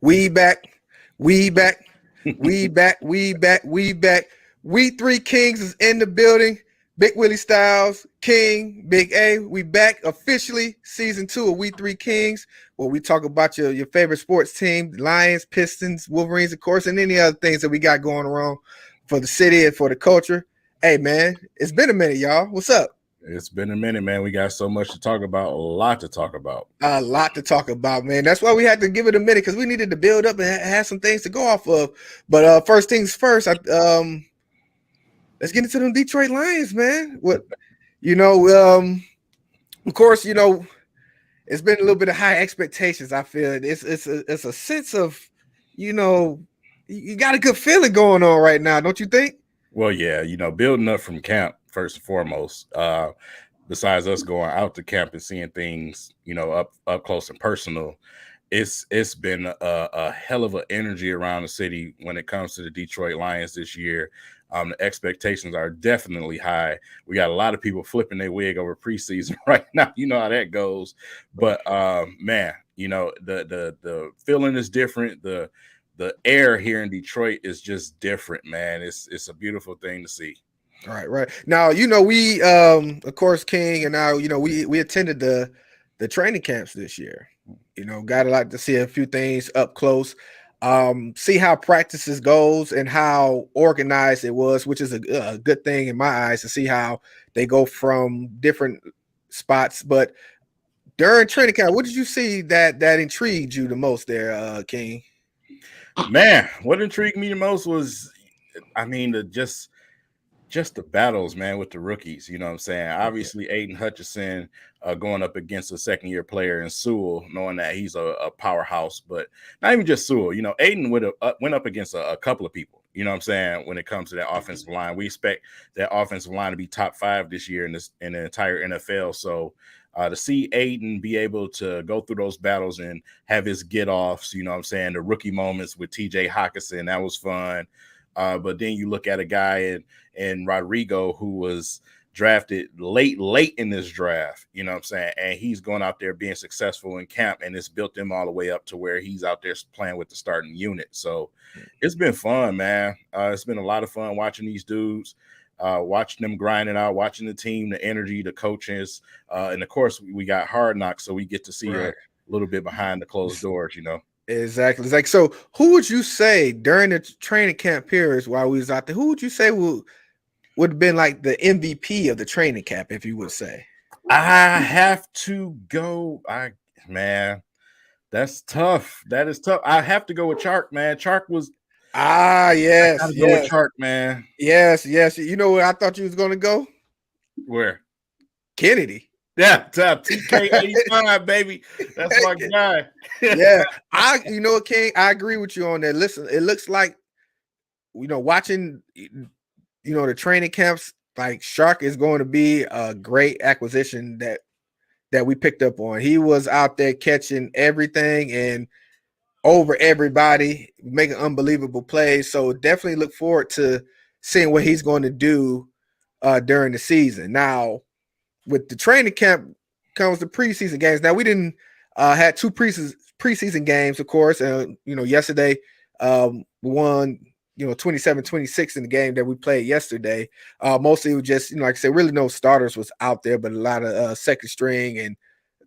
We back. We back. We back. We back. We back. We three kings is in the building. Big Willie Styles, King, Big A. We back officially. Season 2 of We Three Kings, where we talk about your favorite sports team, Lions, Pistons, Wolverines, of course, and any other things that we got going around for the city and for the culture. Hey, man, it's been a minute, y'all. What's up? It's been a minute, man. We got so much to talk about, a lot to talk about. A lot to talk about, man. That's why we had to give it a minute, because we needed to build up and have some things to go off of. But first things first, let's get into them Detroit Lions, man. What, of course, it's been a little bit of high expectations. I feel it's a sense of, you got a good feeling going on right now, don't you think? Well, yeah, building up from camp first and foremost. Besides us going out to camp and seeing things, up close and personal, it's been a hell of an energy around the city when it comes to the Detroit Lions this year. The expectations are definitely high. We got a lot of people flipping their wig over preseason right now. You know how that goes. But man, the feeling is different. The air here in Detroit is just different, man. It's a beautiful thing to see. Right. Now, we of course, King and I, we attended the training camps this year. Got a lot to see a few things up close. See how practices goes and how organized it was, which is a good thing in my eyes, to see how they go from different spots. But during training camp, what did you see that intrigued you the most there, King? Man, what intrigued me the most was, just the battles, man, with the rookies. You know what I'm saying? Obviously, Aiden Hutchinson going up against a second-year player in Sewell, knowing that he's a powerhouse. But not even just Sewell. Aiden went up against a couple of people. You know what I'm saying? When it comes to that offensive line, we expect that offensive line to be top 5 this year in the entire NFL. So to see Aiden be able to go through those battles and have his get-offs, you know what I'm saying, the rookie moments with TJ Hockenson, that was fun. But then you look at a guy in Rodrigo who was drafted late in this draft, you know what I'm saying? And he's going out there being successful in camp, and it's built him all the way up to where he's out there playing with the starting unit. So it's been fun, man. It's been a lot of fun watching these dudes, watching them grinding out, watching the team, the energy, the coaches. And of course, we got Hard Knocks, so we get to see a little bit behind the closed doors, Exactly. It's like, so who would you say during the training camp periods while we was out there, who would you say would have been like the MVP of the training camp, if you would say? I have to go. Man, that's tough. That is tough. I have to go with Chark, man. Chark was yes. I gotta go with Chark, man. Yes. You know where I thought you was gonna go? Where? Kennedy. Yeah, TK85, baby. That's my guy. Yeah. King, I agree with you on that. Listen, it looks like, watching, the training camps, like Shark is going to be a great acquisition that we picked up on. He was out there catching everything and over everybody, making unbelievable plays. So definitely look forward to seeing what he's going to do during the season. Now, with the training camp comes the preseason games. Now, we didn't had 2 preseason games, of course. Yesterday we won, 27-26 in the game that we played yesterday. Mostly it was just, like I said, really no starters was out there, but a lot of second string and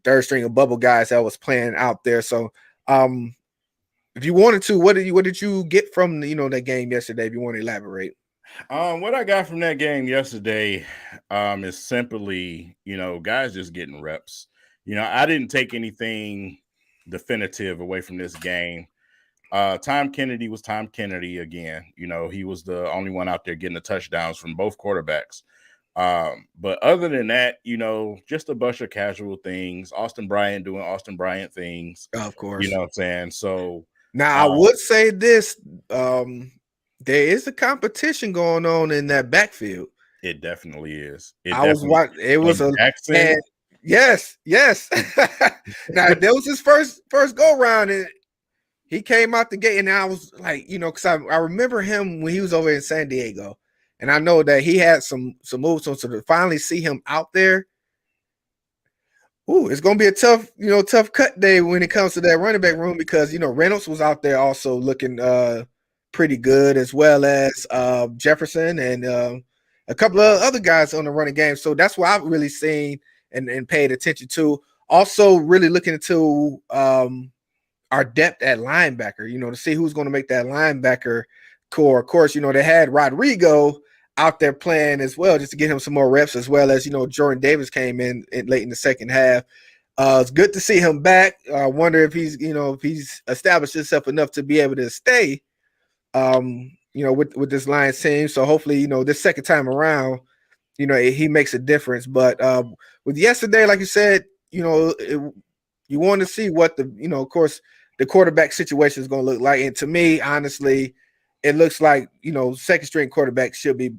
third string of bubble guys that was playing out there. So if you wanted to, what did you get from that game yesterday, if you want to elaborate? What I got from that game yesterday is simply, guys just getting reps. I didn't take anything definitive away from this game. Tom Kennedy was Tom Kennedy again. He was the only one out there getting the touchdowns from both quarterbacks. But other than that, just a bunch of casual things. Austin Bryant doing Austin Bryant things. Of course. You know what I'm saying? So now I would say this. There is a competition going on in that backfield. It definitely is. Yes. Now that was his first go round, and he came out the gate, and I was like, because I remember him when he was over in San Diego, and I know that he had some moves on. So to finally see him out there, It's going to be a tough cut day when it comes to that running back room because, Reynolds was out there also looking pretty good, as well as Jefferson and a couple of other guys on the running game. So that's what I've really seen and paid attention to. Also, really looking into our depth at linebacker, to see who's going to make that linebacker core. Of course, they had Rodrigo out there playing as well, just to get him some more reps, as well as, Jordan Davis came in late in the second half. It's good to see him back. I wonder if he's established himself enough to be able to stay, with this Lions team. So hopefully, this second time around, he makes a difference. But with yesterday, like you said, you want to see what of course, the quarterback situation is going to look like. And to me, honestly, it looks like, second string quarterback should be,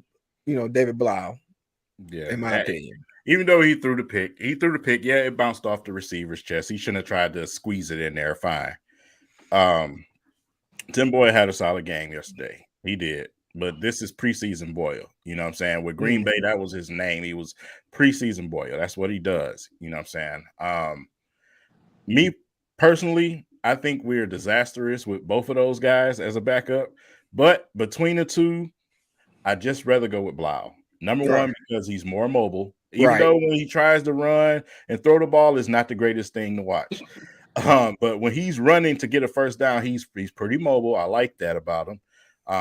David Blau. Yeah, in my opinion. Even though he threw the pick. Yeah, it bounced off the receiver's chest. He shouldn't have tried to squeeze it in there. Fine. Tim Boyle had a solid game yesterday. He did. But this is preseason Boyle. You know what I'm saying? With Green Bay, that was his name. He was preseason Boyle. That's what he does. You know what I'm saying? Me personally, I think we're disastrous with both of those guys as a backup. But between the two, I'd just rather go with Blau. Number one, because he's more mobile. Even though when he tries to run and throw the ball is not the greatest thing to watch. But when he's running to get a first down, he's pretty mobile. I like that about him.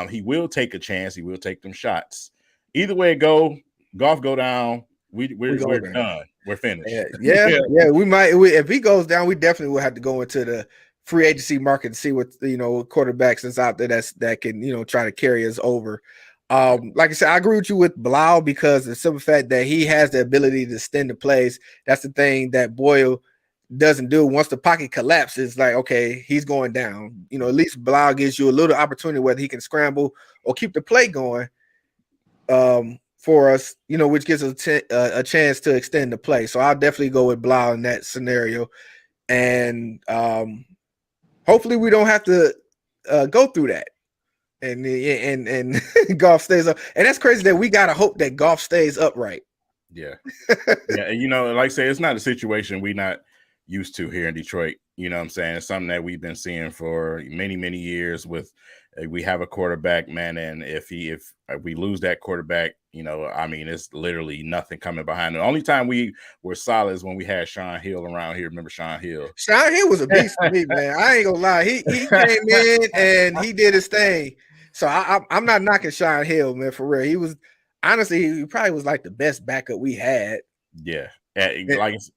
He will take a chance. He will take them shots. Either way it go, Goff go down. We're done. We're finished. Yeah. We might. If he goes down, we definitely will have to go into the free agency market and see what quarterbacks that's out there that can try to carry us over. Like I said, I agree with you with Blau because the simple fact that he has the ability to extend the plays. That's the thing that Boyle doesn't do. Once the pocket collapses, like, okay, he's going down. At least Blau gives you a little opportunity whether he can scramble or keep the play going for us, which gives us a chance to extend the play. So I'll definitely go with Blau in that scenario. And hopefully we don't have to go through that. And Goff stays up. And that's crazy that we got to hope that Goff stays upright. Yeah. Yeah. Like I say, it's not a situation we're not used to here in Detroit. You know what I'm saying? It's something that we've been seeing for many, many years with we have a quarterback, man. And if we lose that quarterback, it's literally nothing coming behind it. The only time we were solid is when we had Sean Hill around here. Remember Sean Hill? Sean Hill was a beast for me, man. I ain't gonna lie. He came in and he did his thing. So I'm not knocking Sean Hill, man, for real. He was honestly, he probably was like the best backup we had. Yeah. It's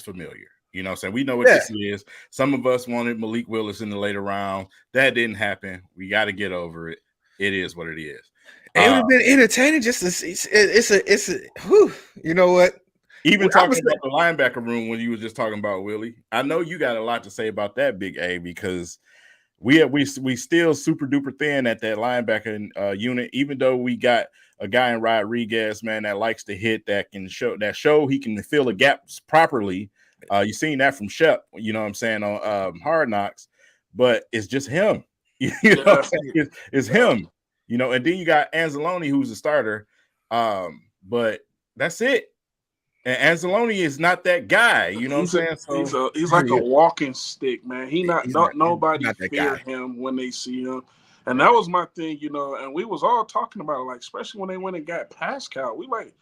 familiar. You know what I'm saying? We know what this is. Some of us wanted Malik Willis in the later round. That didn't happen. We got to get over it. It is what it is. It would have been entertaining just to see. It's a you know what? Even talking about the linebacker room when you were just talking about Willie, I know you got a lot to say about that, Big A, because we still super duper thin at that linebacker unit, even though we got a guy in Rodriguez, man, that likes to hit, that can show he can fill the gaps properly. You've seen that from Shep, you know what I'm saying, on Hard Knocks, but it's just him. It's him, and then you got Anzalone, who's a starter, but that's it. And Anzalone is not that guy, you know what I'm saying? So he's like a walking stick, man. Nobody fear him when they see him. And that was my thing, and we was all talking about it, like, especially when they went and got Pascal. We like,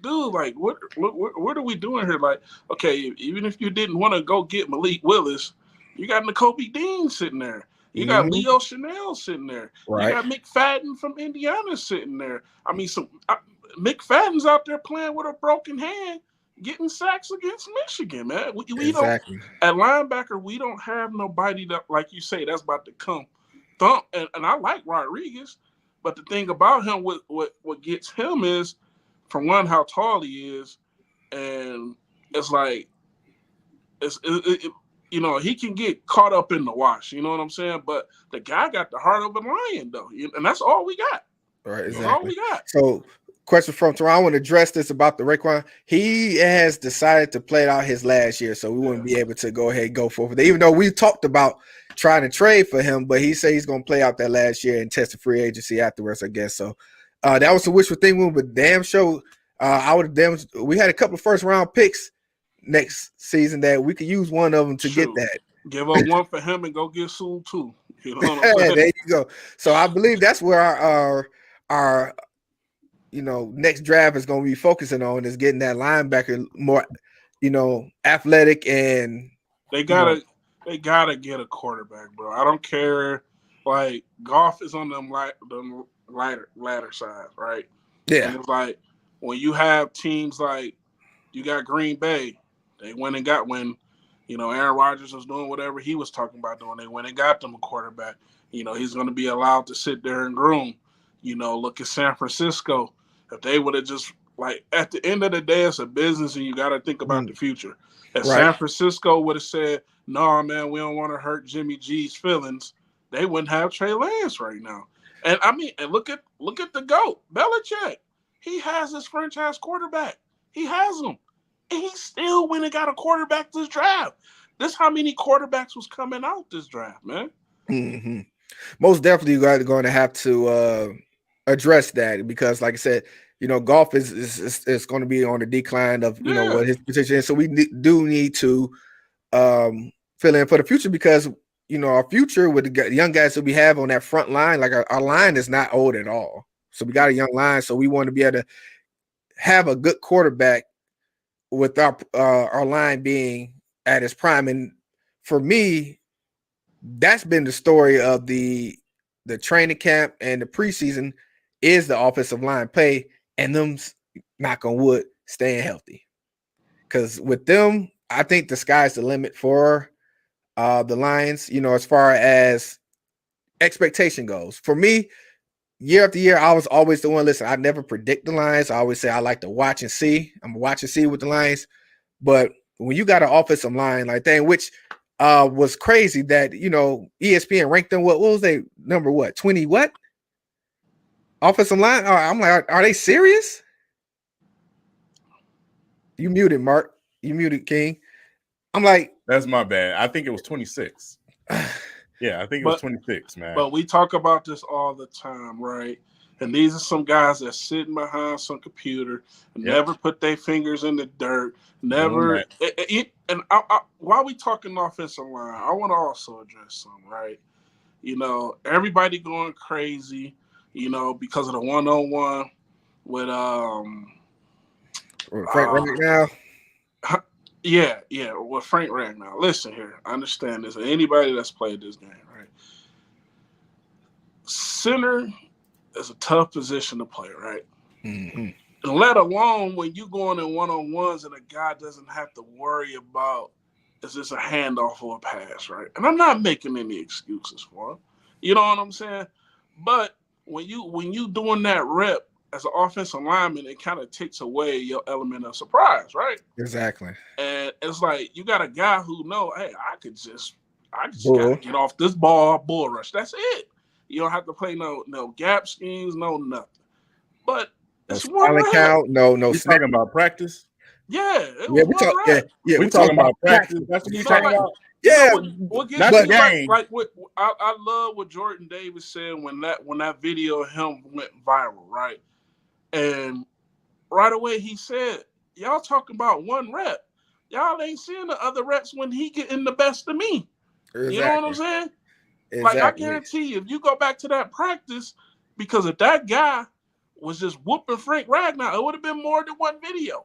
dude, like, what are we doing here? Like, okay, even if you didn't want to go get Malik Willis, you got Nakobe Dean sitting there. You got Leo Chanel sitting there. Right. You got McFadden from Indiana sitting there. I mean, McFadden's out there playing with a broken hand, getting sacks against Michigan, man. We don't at linebacker. We don't have nobody that, like you say, that's about to come thump. And I like Rodriguez, but the thing about him, what gets him is, for one, how tall he is, and it's like he can get caught up in the wash. You know what I'm saying? But the guy got the heart of a lion, though, and that's all we got. Right, exactly. That's all we got. So, question from Toronto. I want to address this about the Raekwon. He has decided to play it out his last year, so we wouldn't be able to go ahead and go forward. Even though we talked about trying to trade for him, but he said he's going to play out that last year and test the free agency afterwards, I guess. So that was a wishful thinking, but damn sure We had a couple of first round picks next season that we could use one of them to get that. Give up one for him and go get Sewell too. You know what I'm saying? There you go. So I believe that's where our next draft is going to be focusing on, is getting that linebacker more, athletic, and they gotta get a quarterback, bro. I don't care. Like, Goff is on them ladder side, right? Yeah. And it's like when you have teams like you got Green Bay, they went and got Aaron Rodgers was doing whatever he was talking about doing. They went and got them a quarterback. He's going to be allowed to sit there and groom. Look at San Francisco. If they would have just, like, at the end of the day, it's a business and you got to think about the future. If San Francisco would have said, no, man, we don't want to hurt Jimmy G's feelings, they wouldn't have Trey Lance right now. And look at the GOAT, Belichick. He has his franchise quarterback. He has him. And he still went and got a quarterback this draft. This how many quarterbacks was coming out this draft, man. Mm-hmm. Most definitely, you guys are going to have to address that, because, like I said, Goff is going to be on the decline of what his position is. So we do need to fill in for the future, because our future with the young guys that we have on that front line, like our line is not old at all. So we got a young line, so we want to be able to have a good quarterback with our line being at its prime. And for me, that's been the story of the training camp and the preseason, is the offensive line play, and them, knock on wood, staying healthy. Because with them, I think the sky's the limit for the Lions, as far as expectation goes. For me, year after year, I was always the one. Listen, I never predict the Lions. I always say I like to watch and see. I'm gonna watch and see with the Lions. But when you got an offensive line like that, which was crazy that ESPN ranked them. What was they number? 20? What offensive line? I'm like, are they serious? You muted, Mark. You muted, King. I'm like, that's my bad. I think it was 26. Yeah, I think it was 26, man. But we talk about this all the time, right? And these are some guys that sitting behind some computer, never put their fingers in the dirt, never. And while we talking offensive line, I want to also address something, right? Everybody going crazy, because of the 1-on-1 with Frank Ragnow. Yeah, with Frank Ragnow. Listen here, I understand this. Anybody that's played this game, right? Center is a tough position to play, right? Mm-hmm. And let alone when you going in one-on-ones and a guy doesn't have to worry about, is this a handoff or a pass, right? And I'm not making any excuses for him. You know what I'm saying? But when you doing that rep as an offensive lineman, it kind of takes away your element of surprise, right? Exactly. And it's like you got a guy who know, hey, I just gotta get off this ball, bull rush. That's it. You don't have to play no gap schemes, no nothing. But it's one count. No. We talking about practice? Yeah, we talking about practice. That's what you talking about. Yeah, what gets that's me, the game. like I love what Jordan Davis said when that video of him went viral, right? And right away he said, y'all talking about one rep. Y'all ain't seeing the other reps when he getting the best of me. Exactly. You know what I'm saying? Exactly. Like, I guarantee you, if you go back to that practice, because if that guy was just whooping Frank Ragnow, it would have been more than one video.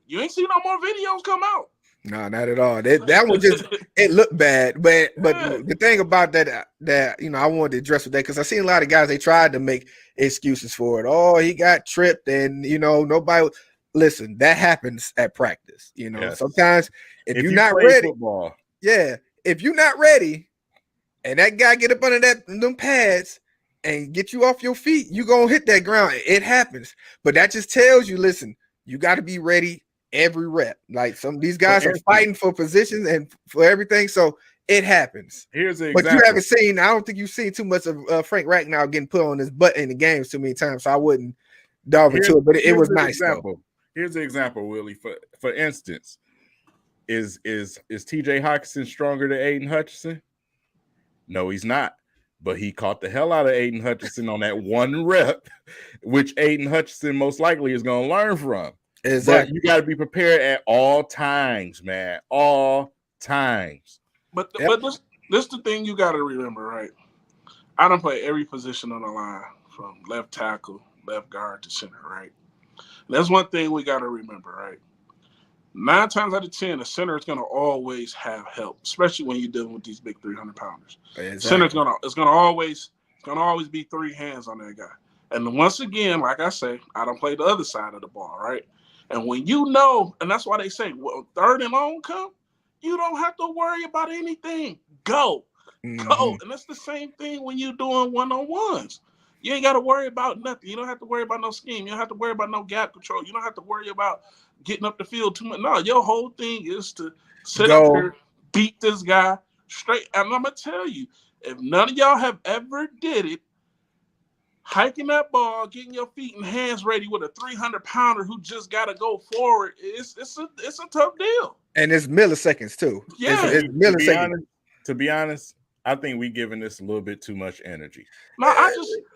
You ain't seen no more videos come out. No, not at all. That was just, it looked bad. But the thing about that I wanted to address with that, because I seen a lot of guys, they tried to make excuses for it. Oh, he got tripped, and nobody. Listen, that happens at practice. Yes. Sometimes if you're not ready, football. If you're not ready, and that guy get up under them pads and get you off your feet, you gonna hit that ground. It happens. But that just tells you, listen, you got to be ready every rep. Like, some of these guys are fighting for positions and for everything, so it happens. Here's an example. But you haven't seen. I don't think you've seen too much of Frank Ragnow getting put on his butt in the games too many times. So I wouldn't delve into it. But it was nice. Here's an example, Willie. For instance, is T.J. Hawkinson stronger than Aiden Hutchinson? No, he's not. but he caught the hell out of Aiden Hutchinson on that one rep, which Aiden Hutchinson most likely is going to learn from. Exactly. But you got to be prepared at all times, man. All times. But this is the thing you got to remember, right? I don't play every position on the line, from left tackle, left guard to center, right? And that's one thing we got to remember, right? 9 times out of 10, the center is going to always have help, especially when you're dealing with these big 300-pounders. Exactly. Center's going to always be 3 hands on that guy. And once again, like I say, I don't play the other side of the ball, right? And when you know, and that's why they say, well, 3rd and long come, you don't have to worry about anything. Go. Go. And that's the same thing when you're doing one-on-ones. You ain't got to worry about nothing. You don't have to worry about no scheme. You don't have to worry about no gap control. You don't have to worry about getting up the field too much. No, your whole thing is to sit up here, beat this guy straight. And I'm going to tell you, if none of y'all have ever did it, hiking that ball, getting your feet and hands ready with a 300-pounder who just got to go forward, it's a tough deal. And it's milliseconds, too. Yeah. It's milliseconds. To be honest, I think we giving this a little bit too much energy. No,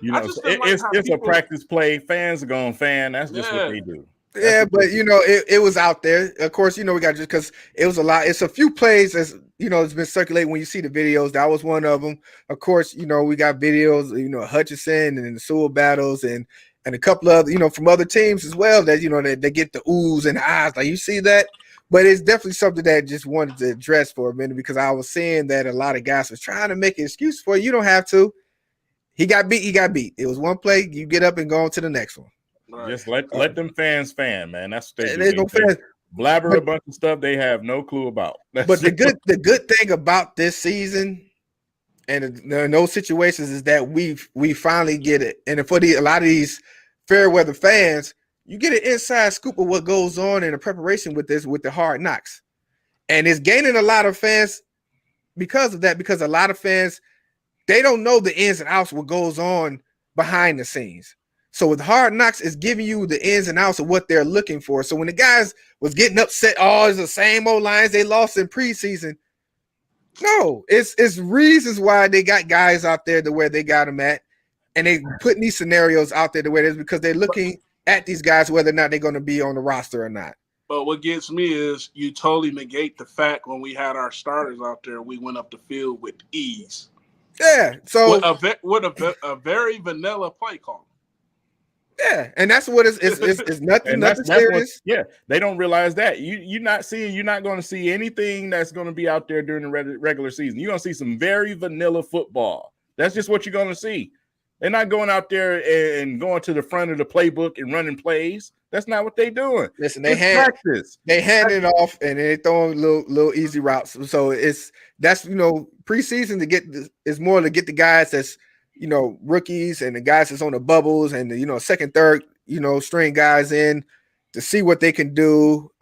it's a practice play. Fans are going to fan. That's just what they do. Yeah, but it was out there. Of course, we got just because it was a lot. It's a few plays as it's been circulating when you see the videos. That was one of them. Of course, we got videos, Hutchinson and the Sewell battles and a couple of from other teams as well that they get the oohs and the eyes. Like you see that. But it's definitely something that I just wanted to address for a minute because I was seeing that a lot of guys was trying to make an excuse for it. You don't have to. He got beat. It was one play. You get up and go on to the next one. Right. Just let them fans fan, man. That's what they do. They blabber a bunch of stuff they have no clue about. But the good thing about this season and in those situations is that we finally get it. And for a lot of these fair weather fans, you get an inside scoop of what goes on in the preparation with the Hard Knocks. And it's gaining a lot of fans because of that, because a lot of fans, they don't know the ins and outs, what goes on behind the scenes. So with Hard Knocks, it's giving you the ins and outs of what they're looking for. So when the guys was getting upset, it's the same old lines they lost in preseason. No, it's reasons why they got guys out there to where they got them at. And they putting these scenarios out there the way it is because they're looking at these guys, whether or not they're going to be on the roster or not. But what gets me is you totally negate the fact when we had our starters out there, we went up the field with ease. Yeah. So with a very vanilla play call. Yeah, and that's what it's nothing serious. They don't realize that. You're not going to see anything that's going to be out there during the regular season. You're going to see some very vanilla football. That's just what you're going to see. They're not going out there and going to the front of the playbook and running plays. That's not what they're doing. Listen, they hand it off and they throwing little easy routes. So that's preseason to get is more to get the guys that's rookies and the guys that's on the bubbles and the second, third string guys in to see what they can do.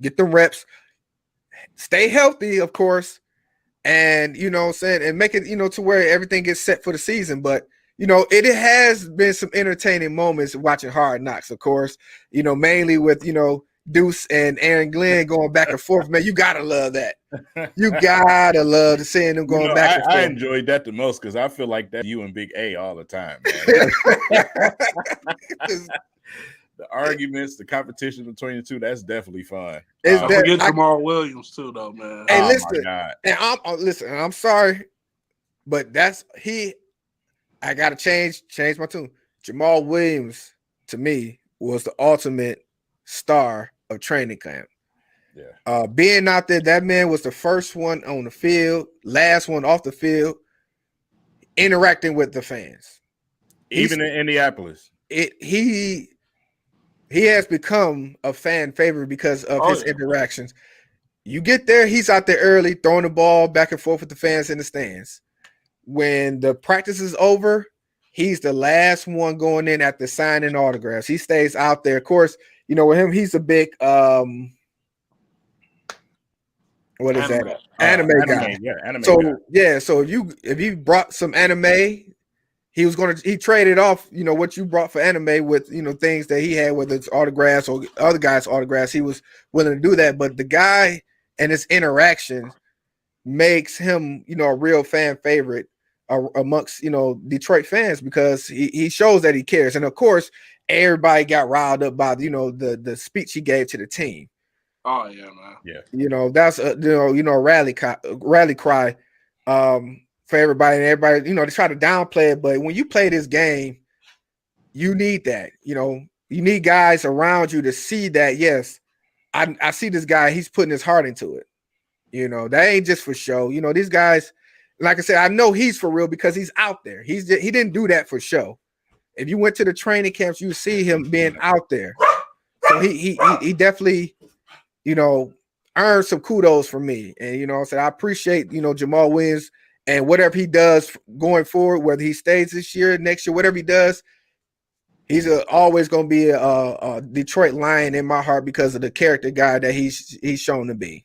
Get them reps, stay healthy, of course, and and make it to where everything gets set for the season. But it has been some entertaining moments watching Hard Knocks, of course, mainly with, Deuce and Aaron Glenn going back and forth. Man, you got to love that. You got to love seeing them going back and forth. I enjoyed that the most because I feel like that's you and Big A all the time, man. The arguments, the competition between the two, that's definitely fun. Forget Jamal Williams too, though, man. Hey, listen, and I'm sorry, but I gotta change my tune. Jamal Williams to me was the ultimate star of training camp. Yeah. Being out there, that man was the first one on the field, last one off the field, interacting with the fans. Even in Indianapolis. He has become a fan favorite because of his interactions. You get there, he's out there early, throwing the ball back and forth with the fans in the stands. When the practice is over, he's the last one going in after signing autographs. He stays out there. Of course, with him, he's a big Anime guy. Yeah, anime so guy. Yeah, so if you brought some anime, he traded off, what you brought for anime with, things that he had, whether it's autographs or other guys' autographs. He was willing to do that. But the guy and his interaction makes him, a real fan favorite amongst Detroit fans because he shows that he cares. And of course, everybody got riled up by the speech he gave to the team. Oh yeah, man. Yeah. That's a rally cry for everybody, and everybody they try to downplay it, but when you play this game, you need that. You need guys around you to see that. Yes, I see this guy. He's putting his heart into it. That ain't just for show. These guys, like I said, I know he's for real because he's out there. He didn't do that for show. If you went to the training camps, you see him being out there. So he definitely, earned some kudos from me. And I appreciate Jamal Williams and whatever he does going forward, whether he stays this year, next year, whatever he does. He's always going to be a Detroit Lion in my heart because of the character guy that he's shown to be.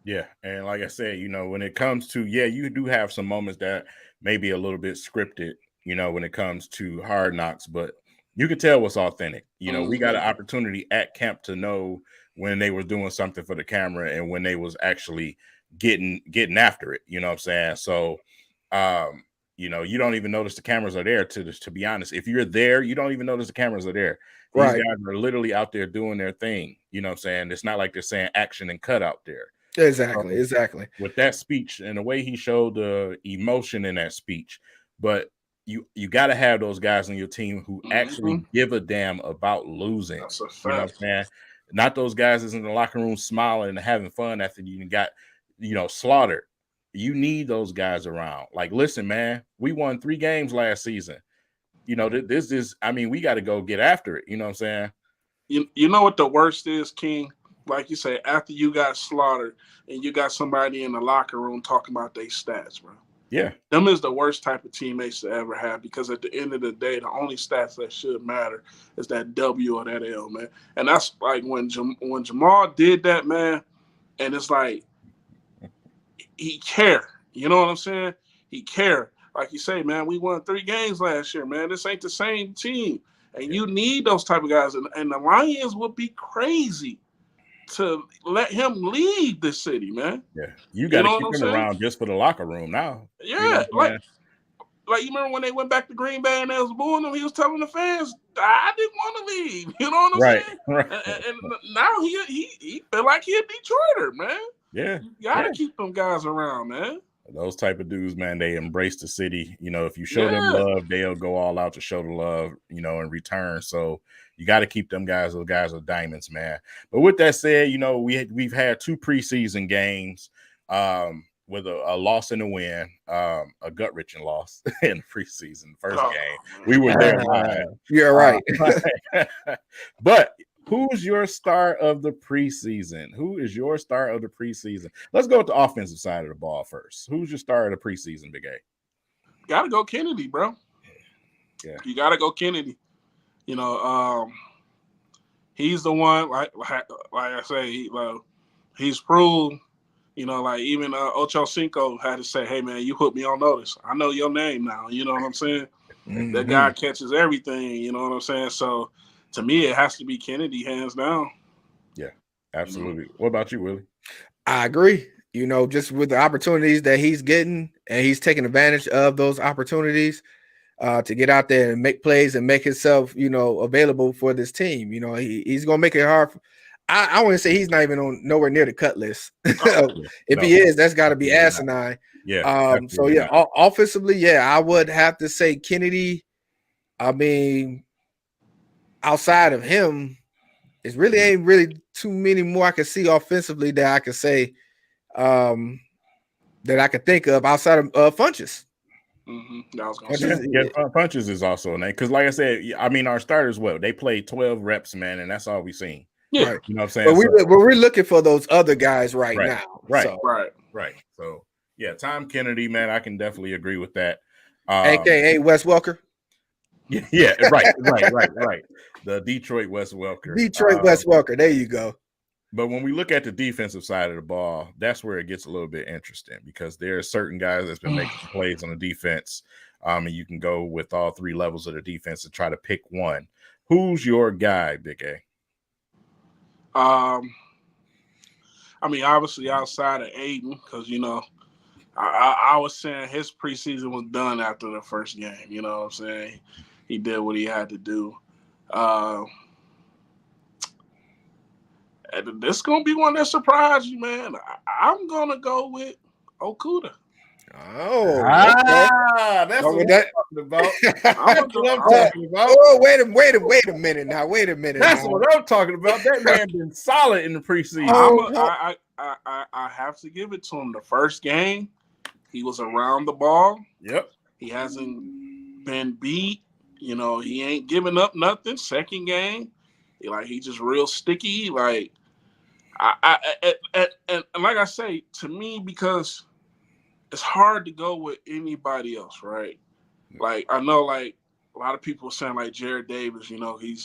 Yeah, and like I said, when it comes to, you do have some moments that may be a little bit scripted, when it comes to Hard Knocks, but you can tell what's authentic. We got an opportunity at camp to know when they were doing something for the camera and when they was actually getting after it. You know what I'm saying? So, you don't even notice the cameras are there. To be honest, if you're there, you don't even notice the cameras are there. These guys are literally out there doing their thing. You know what I'm saying? It's not like they're saying action and cut out there. Exactly. With that speech and the way he showed the emotion in that speech, but you got to have those guys on your team who actually give a damn about losing. That's a fact. You know what I'm saying? Not those guys that's in the locker room smiling and having fun after you got, slaughtered. You need those guys around. Like, listen, man, we won 3 games last season. This is, we got to go get after it. You know what I'm saying? You know what the worst is, King? Like you say, after you got slaughtered and you got somebody in the locker room talking about their stats, bro. Yeah. Them is the worst type of teammates to ever have because at the end of the day, the only stats that should matter is that W or that L, man. And that's like when Jamal did that, man, and it's like he cared. You know what I'm saying? He cared. Like you say, man, we won 3 games last year, man. This ain't the same team. And you need those type of guys. And the Lions would be crazy to let him leave the city, man. Yeah, you got to keep him around just for the locker room now. Yeah, like you remember when they went back to Green Bay and they was booing him, he was telling the fans, I didn't want to leave. You know what I'm saying? Right. And now he feel like he a Detroiter, man. Yeah. You got to keep them guys around, man. Those type of dudes, man, they embrace the city. If you show them love, they'll go all out to show the love, in return. So you got to keep them guys. Those guys are diamonds, man. But with that said, we've had 2 preseason games with a loss and a win, a gut-wrenching loss in the preseason first game. We were there live. You're right. But who's your star of the preseason? Who is your star of the preseason? Let's go with the offensive side of the ball first. Who's your star of the preseason, Big A? Gotta go Kennedy, bro. Yeah. You gotta go Kennedy. He's the one, like I say, he's proved, like even Ocho Cinco had to say, hey, man, you put me on notice. I know your name now. You know what I'm saying? Mm-hmm. That guy catches everything. You know what I'm saying? So, to me, it has to be Kennedy, hands down. Yeah, absolutely. What about you, Willie? I agree. Just with the opportunities that he's getting, and he's taking advantage of those opportunities to get out there and make plays and make himself, available for this team. He's going to make it hard. I want to say he's not even nowhere near the cut list. He is, that's got to be asinine. Yeah. Offensively, I would have to say Kennedy. Outside of him, it really ain't really too many more I can see offensively that I can say that I could think of outside of Funches. Funches is also a name because, like I said, our starters, they played 12 reps, man, and that's all we've seen. Yeah, right. You know what I'm saying? But we're looking for those other guys right now. Right. So. Right. So Tom Kennedy, man, I can definitely agree with that. AKA Wes Welker. Yeah, right. The Detroit Wes Welker. Wes Welker. There you go. But when we look at the defensive side of the ball, that's where it gets a little bit interesting because there are certain guys that's been making plays on the defense. And you can go with all 3 levels of the defense to try to pick one. Who's your guy, Big A? Obviously outside of Aiden, because I was saying his preseason was done after the first game. You know what I'm saying? He did what he had to do. And this gonna be one that surprised you, man. I'm gonna go with Okuda. Oh, that's what I'm talking about. That's what I'm talking about. Oh, wait a minute now. Wait a minute. That's what I'm talking about. That man been solid in the preseason. I have to give it to him. The first game, he was around the ball. Yep. He hasn't been beat. You know, he ain't giving up nothing. Second game, he just real sticky. Like and like I say, to me, because it's hard to go with anybody else, right? Like I know, like a lot of people are saying, like Jared Davis, you know, he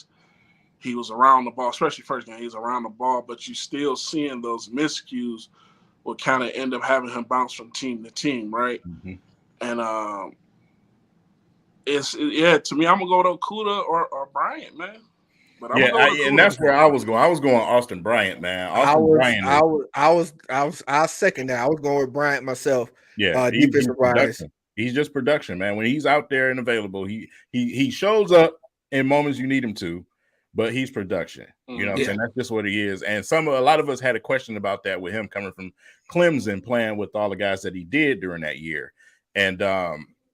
was around the ball, especially first game, he's around the ball, but you still seeing those miscues will kind of end up having him bounce from team to team, right? Mm-hmm. And to me, I'm gonna go with Okuda or Bryant, man. But and that's where I was going. I was going Austin Bryant, man. I second that. I was going with Bryant myself. Yeah, he's just production, man. When he's out there and available, he shows up in moments you need him to, but he's production. You know what I'm saying? That's just what he is. And a lot of us had a question about that with him coming from Clemson, playing with all the guys that he did during that year. And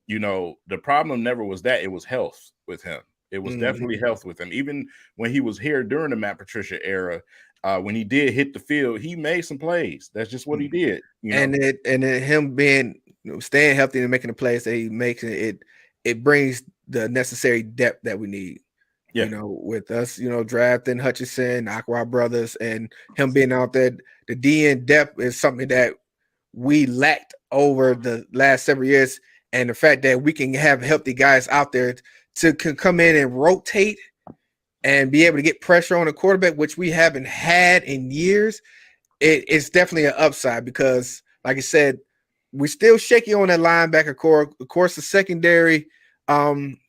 you know, the problem never was that, it was health with him. It was definitely health with him. Even when he was here during the Matt Patricia era, when he did hit the field, he made some plays. That's just what he did. You know? And him being, staying healthy and making the plays that he makes, it brings the necessary depth that we need. Yeah. You know, with us, you know, drafting Hutchinson, Aqua brothers, and him being out there, the DN depth is something that we lacked over the last several years. And the fact that we can have healthy guys out there to come in and rotate and be able to get pressure on the quarterback, which we haven't had in years, it's definitely an upside because, like I said, we're still shaky on that linebacker core. Of course, the secondary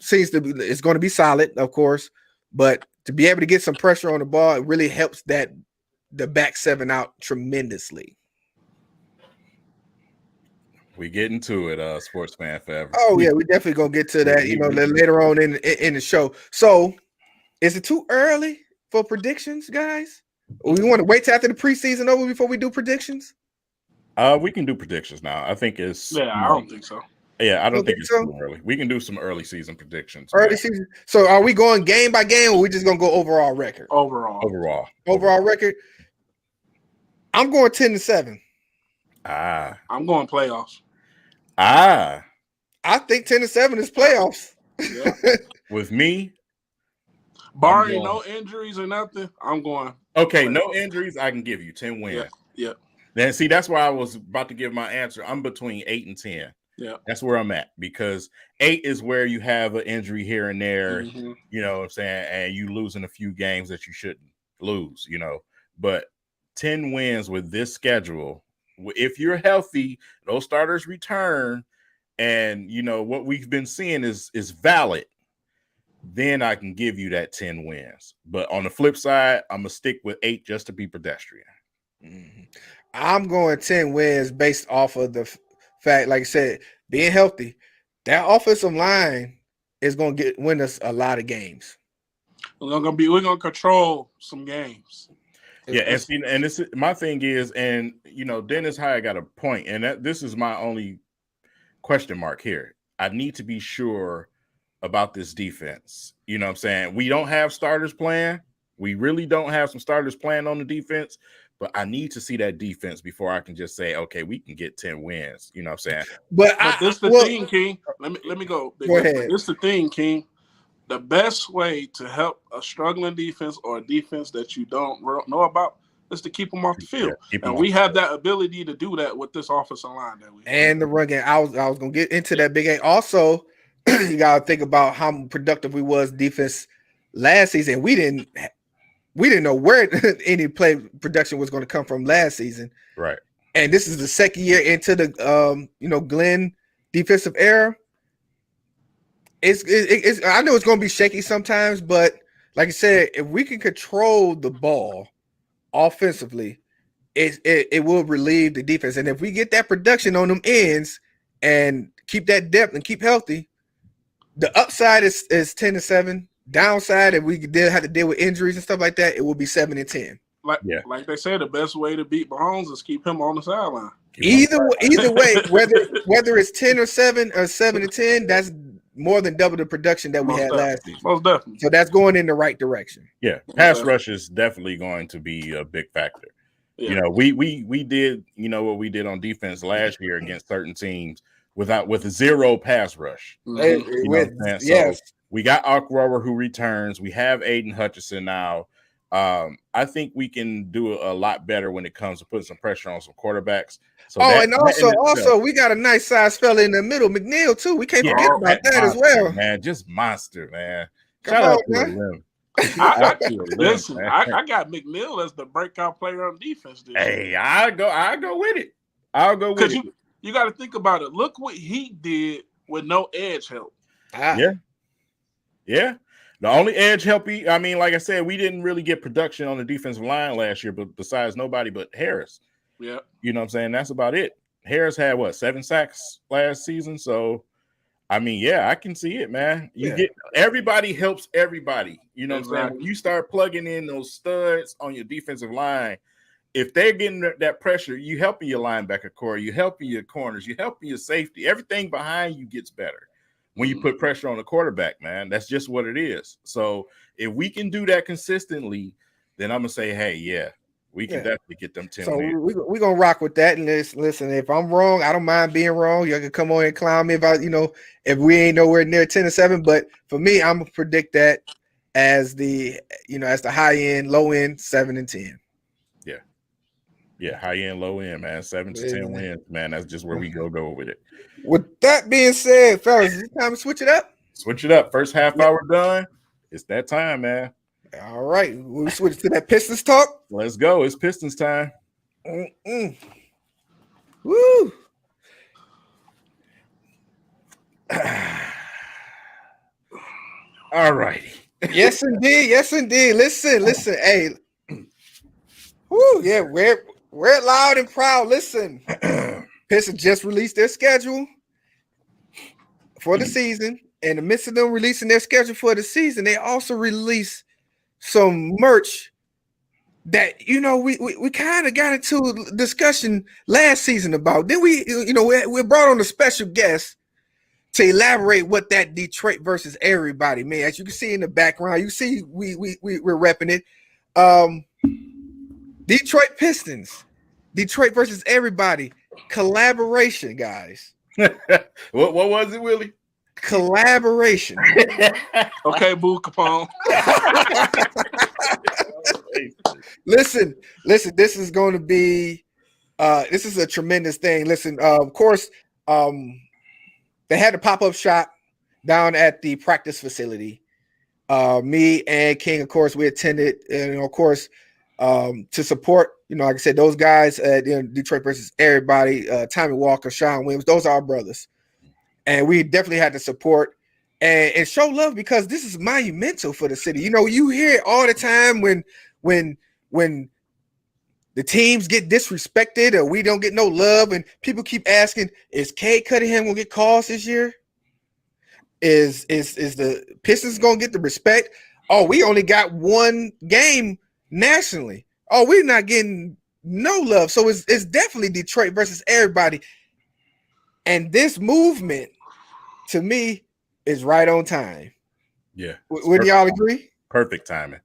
seems to be, it's going to be solid, of course, but to be able to get some pressure on the ball, it really helps the back seven out tremendously. We get into it, Sports Fan Forever. Oh yeah, we definitely gonna get to that, you know, later on in the show. So, is it too early for predictions, guys? Or we want to wait till after the preseason over before we do predictions? We can do predictions now. I think it's. Yeah, I don't think so. Yeah, I don't think it's too early. We can do some early season predictions. Early season. So, are we going game by game, or are we just gonna go overall record? Overall record. I'm going 10-7. I'm going playoffs. I think 10-7 is playoffs. Yeah. With me, barring no injuries or nothing, I'm going. Okay, no injuries, I can give you 10 wins. Yeah. Then see, that's why I was about to give my answer. I'm between 8 and 10. Yeah, that's where I'm at, because 8 is where you have an injury here and there. You know what I'm saying, and you losing a few games that you shouldn't lose. You know, but 10 wins with this schedule. If you're healthy, those starters return, and you know what we've been seeing is valid, then I can give you that 10 wins. But on the flip side, I'm gonna stick with 8 just to be pedestrian. I'm going 10 wins based off of the fact, like I said, being healthy. That offensive line is gonna win us a lot of games. We're gonna control some games. Yeah, and this my thing is, and you know, Dennis Hyatt got a point, and this is my only question mark here. I need to be sure about this defense. You know what I'm saying? We don't have starters playing. We really don't have some starters playing on the defense, but I need to see that defense before I can just say, okay, we can get 10 wins. You know what I'm saying? But this the thing, King. Let me go. Go ahead. This the thing, King. The best way to help a struggling defense or a defense that you don't know about is to keep them off the field. And we have that ability to do that with this offensive line that we have. And the run game. I was going to get into that big game. Also, you got to think about how productive we was defense last season. We didn't know where any play production was going to come from last season. Right. And this is the second year into the Glenn defensive era. It's I know it's going to be shaky sometimes, but like I said, if we can control the ball offensively, it will relieve the defense. And if we get that production on them ends and keep that depth and keep healthy, the upside is 10-7. Downside, if we did have to deal with injuries and stuff like that, it will be 7-10. Like they say, the best way to beat Mahomes is keep him on the sideline. Either way, whether it's 10 or 7 or 7-10, that's more than double the production that we had last season. Most definitely. So that's going in the right direction. Yeah, pass rush is definitely going to be a big factor. Yeah. You know, we did, you know, what we did on defense last year against certain teams with a zero pass rush. Mm-hmm. So we got Akrower who returns. We have Aiden Hutchinson now. I think we can do a lot better when it comes to putting some pressure on some quarterbacks. So also we got a nice size fella in the middle, McNeil too. We can't forget about that as well. Man, just monster, man. Shout out to him. Listen, I got McNeil as the breakout player on defense this year. I'll go with it. I'll go with it. You got to think about it. Look what he did with no edge help. Yeah. The only edge help, like I said, we didn't really get production on the defensive line last year, but besides nobody but Harris. Yeah. You know what I'm saying? That's about it. Harris had 7 sacks last season. So, I can see it, man. Everybody helps everybody. You know what I'm saying? When you start plugging in those studs on your defensive line, if they're getting that pressure, you helping your linebacker core, you helping your corners, you helping your safety. Everything behind you gets better when you put pressure on the quarterback, man. That's just what it is. So if we can do that consistently, then I'm going to say, hey, we can definitely get them 10 wins. So we're going to rock with that. And listen, if I'm wrong, I don't mind being wrong. You can come on and clown me about, if we ain't nowhere near 10-7. But for me, I'm going to predict that as the high end, low end, 7-10. Yeah, high end, low end, man. 7-10 wins, man. That's just where we go with it. With that being said, fellas, is it time to switch it up? Switch it up. First half hour done. It's that time, man. All right. We'll switch to that Pistons talk. Let's go. It's Pistons time. Woo. All righty. Yes, indeed. Listen. Hey. Woo, yeah, we're loud and proud. Listen. Pistons just released their schedule for the season. In the midst of them releasing their schedule for the season, they also released some merch that, we kind of got into a discussion last season about. Then we brought on a special guest to elaborate what that Detroit versus everybody, man. As you can see in the background, you see we're repping it. Detroit Pistons, Detroit versus everybody. Collaboration, guys. What was it, Willie? Collaboration. Okay, Boo Capone. Listen. This is going to be. This is a tremendous thing. Listen. Of course, they had a pop-up shop down at the practice facility. Me and King, of course, we attended, and of course, to support. Like I said, those guys at Detroit versus everybody, Tommy Walker, Sean Williams, those are our brothers. And we definitely had to support and show love because this is monumental for the city. You hear it all the time when the teams get disrespected or we don't get no love, and people keep asking, is Cade Cunningham gonna get calls this year? Is the Pistons gonna get the respect? Oh, we only got one game nationally. Oh, we're not getting no love. So it's definitely Detroit versus everybody. And this movement, to me, is right on time. Yeah. Would y'all agree? Perfect timing.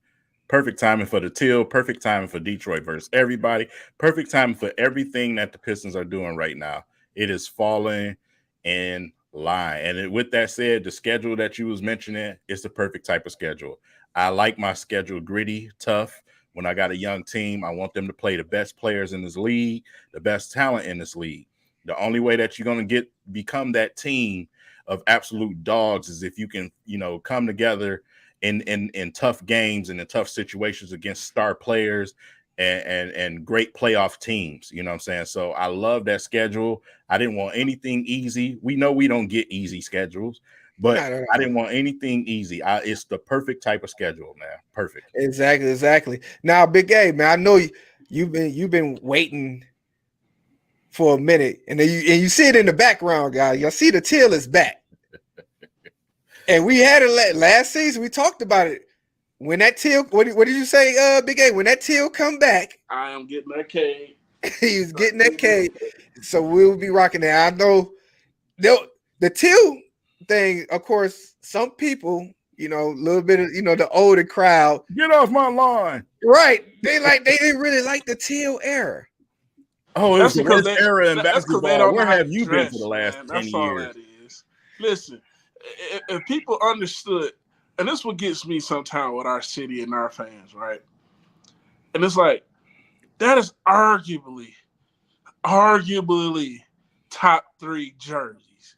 Perfect timing for the Teal. Perfect timing for Detroit versus everybody. Perfect timing for everything that the Pistons are doing right now. It is falling in line. And with that said, the schedule that you was mentioning is the perfect type of schedule. I like my schedule gritty, tough. When I got a young team, I want them to play the best players in this league, the best talent in this league. The only way that you're going to become that team of absolute dogs is if you can, come together in tough games and in tough situations against star players and great playoff teams. You know what I'm saying? So I love that schedule. I didn't want anything easy. We know we don't get easy schedules, but I didn't want anything easy. It's the perfect type of schedule, man. Perfect. Exactly. Now, Big A, man, I know you've been waiting for a minute, and then you see it in the background, guys. Y'all see the Teal is back, and we had it last season. We talked about it when that Teal. What did you say, Big A? When that Teal come back, I am getting that cade. He's getting that cade, so we'll be rocking that. I know the Teal thing. Of course, some people, a little bit of the older crowd. Get off my lawn! Right? They didn't really like the Teal era. Oh, it's the worst era in basketball. Where have you been for the last 10 That's years? all that is. Listen, if people understood, and this is what gets me sometimes with our city and our fans, right? And it's like, that is arguably top 3 jerseys.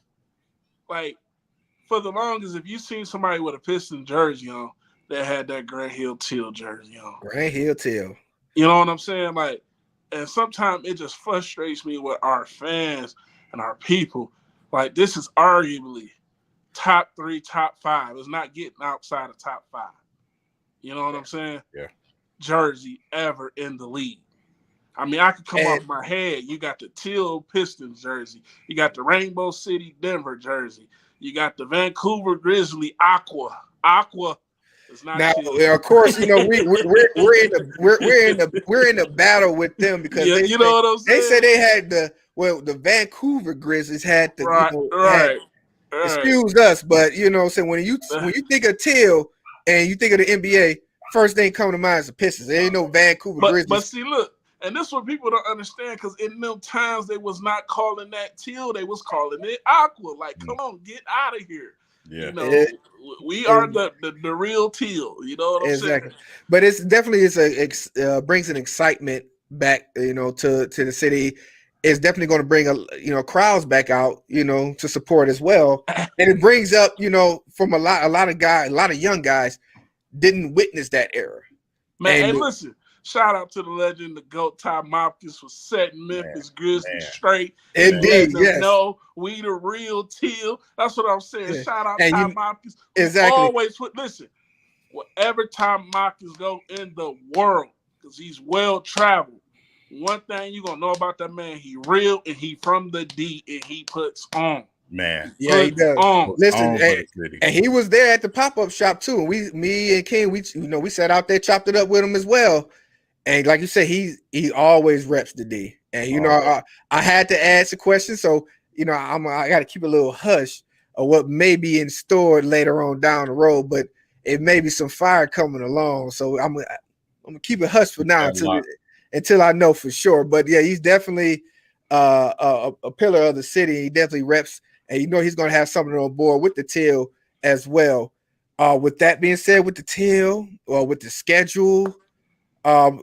Like, for the longest, if you seen somebody with a Pistons jersey on, that had that Grant Hill Teal jersey on. Grant Hill Teal. You know what I'm saying? Like, and sometimes it just frustrates me with our fans and our people. Like, this is arguably top 3, top 5. It's not getting outside of top 5. You know what I'm saying? Yeah. Jersey ever in the league. I mean, I could come off my head. You got the Teal Pistons jersey. You got the Rainbow City Denver jersey. You got the Vancouver Grizzly Aqua. Aqua. Now, of course, we're in the battle with them because you know what I'm saying? They said they had the Vancouver Grizzlies had the right. Excuse us, but so when you think of Teal and you think of the NBA, first thing coming to mind is the Pistons. There ain't no Vancouver Grizzlies. But see, look, and this is what people don't understand, because in them times they was not calling that Teal, they was calling it Aqua. Like, come on, get out of here. Yeah, we are the real Teal. You know what I'm saying? But it's definitely brings an excitement back, to the city. It's definitely going to bring crowds back out, to support as well, and it brings up, from a lot of young guys didn't witness that era. Man, hey, listen. Shout out to the legend, the GOAT, Ty Mopkins, for setting Memphis Grizzlies straight. Indeed, yes. No, we the real Teal. That's what I'm saying. Yeah. Shout out Ty Mopkins. Exactly. Always listen. Wherever Ty Mopkins go in the world, because he's well traveled. One thing you gonna know about that man, he real and he from the D and he puts on. Man, yeah, he does. Listen, and he was there at the pop-up shop too. And me and King, we sat out there, chopped it up with him as well. And like you said, he always reps the D. And I had to ask a question, so I got to keep a little hush of what may be in store later on down the road, but it may be some fire coming along. So I'm gonna keep it hush for now until I know for sure. But yeah, he's definitely a pillar of the city. He definitely reps, and he's gonna have something on board with the Teal as well. With that being said, with the Teal or with the schedule, a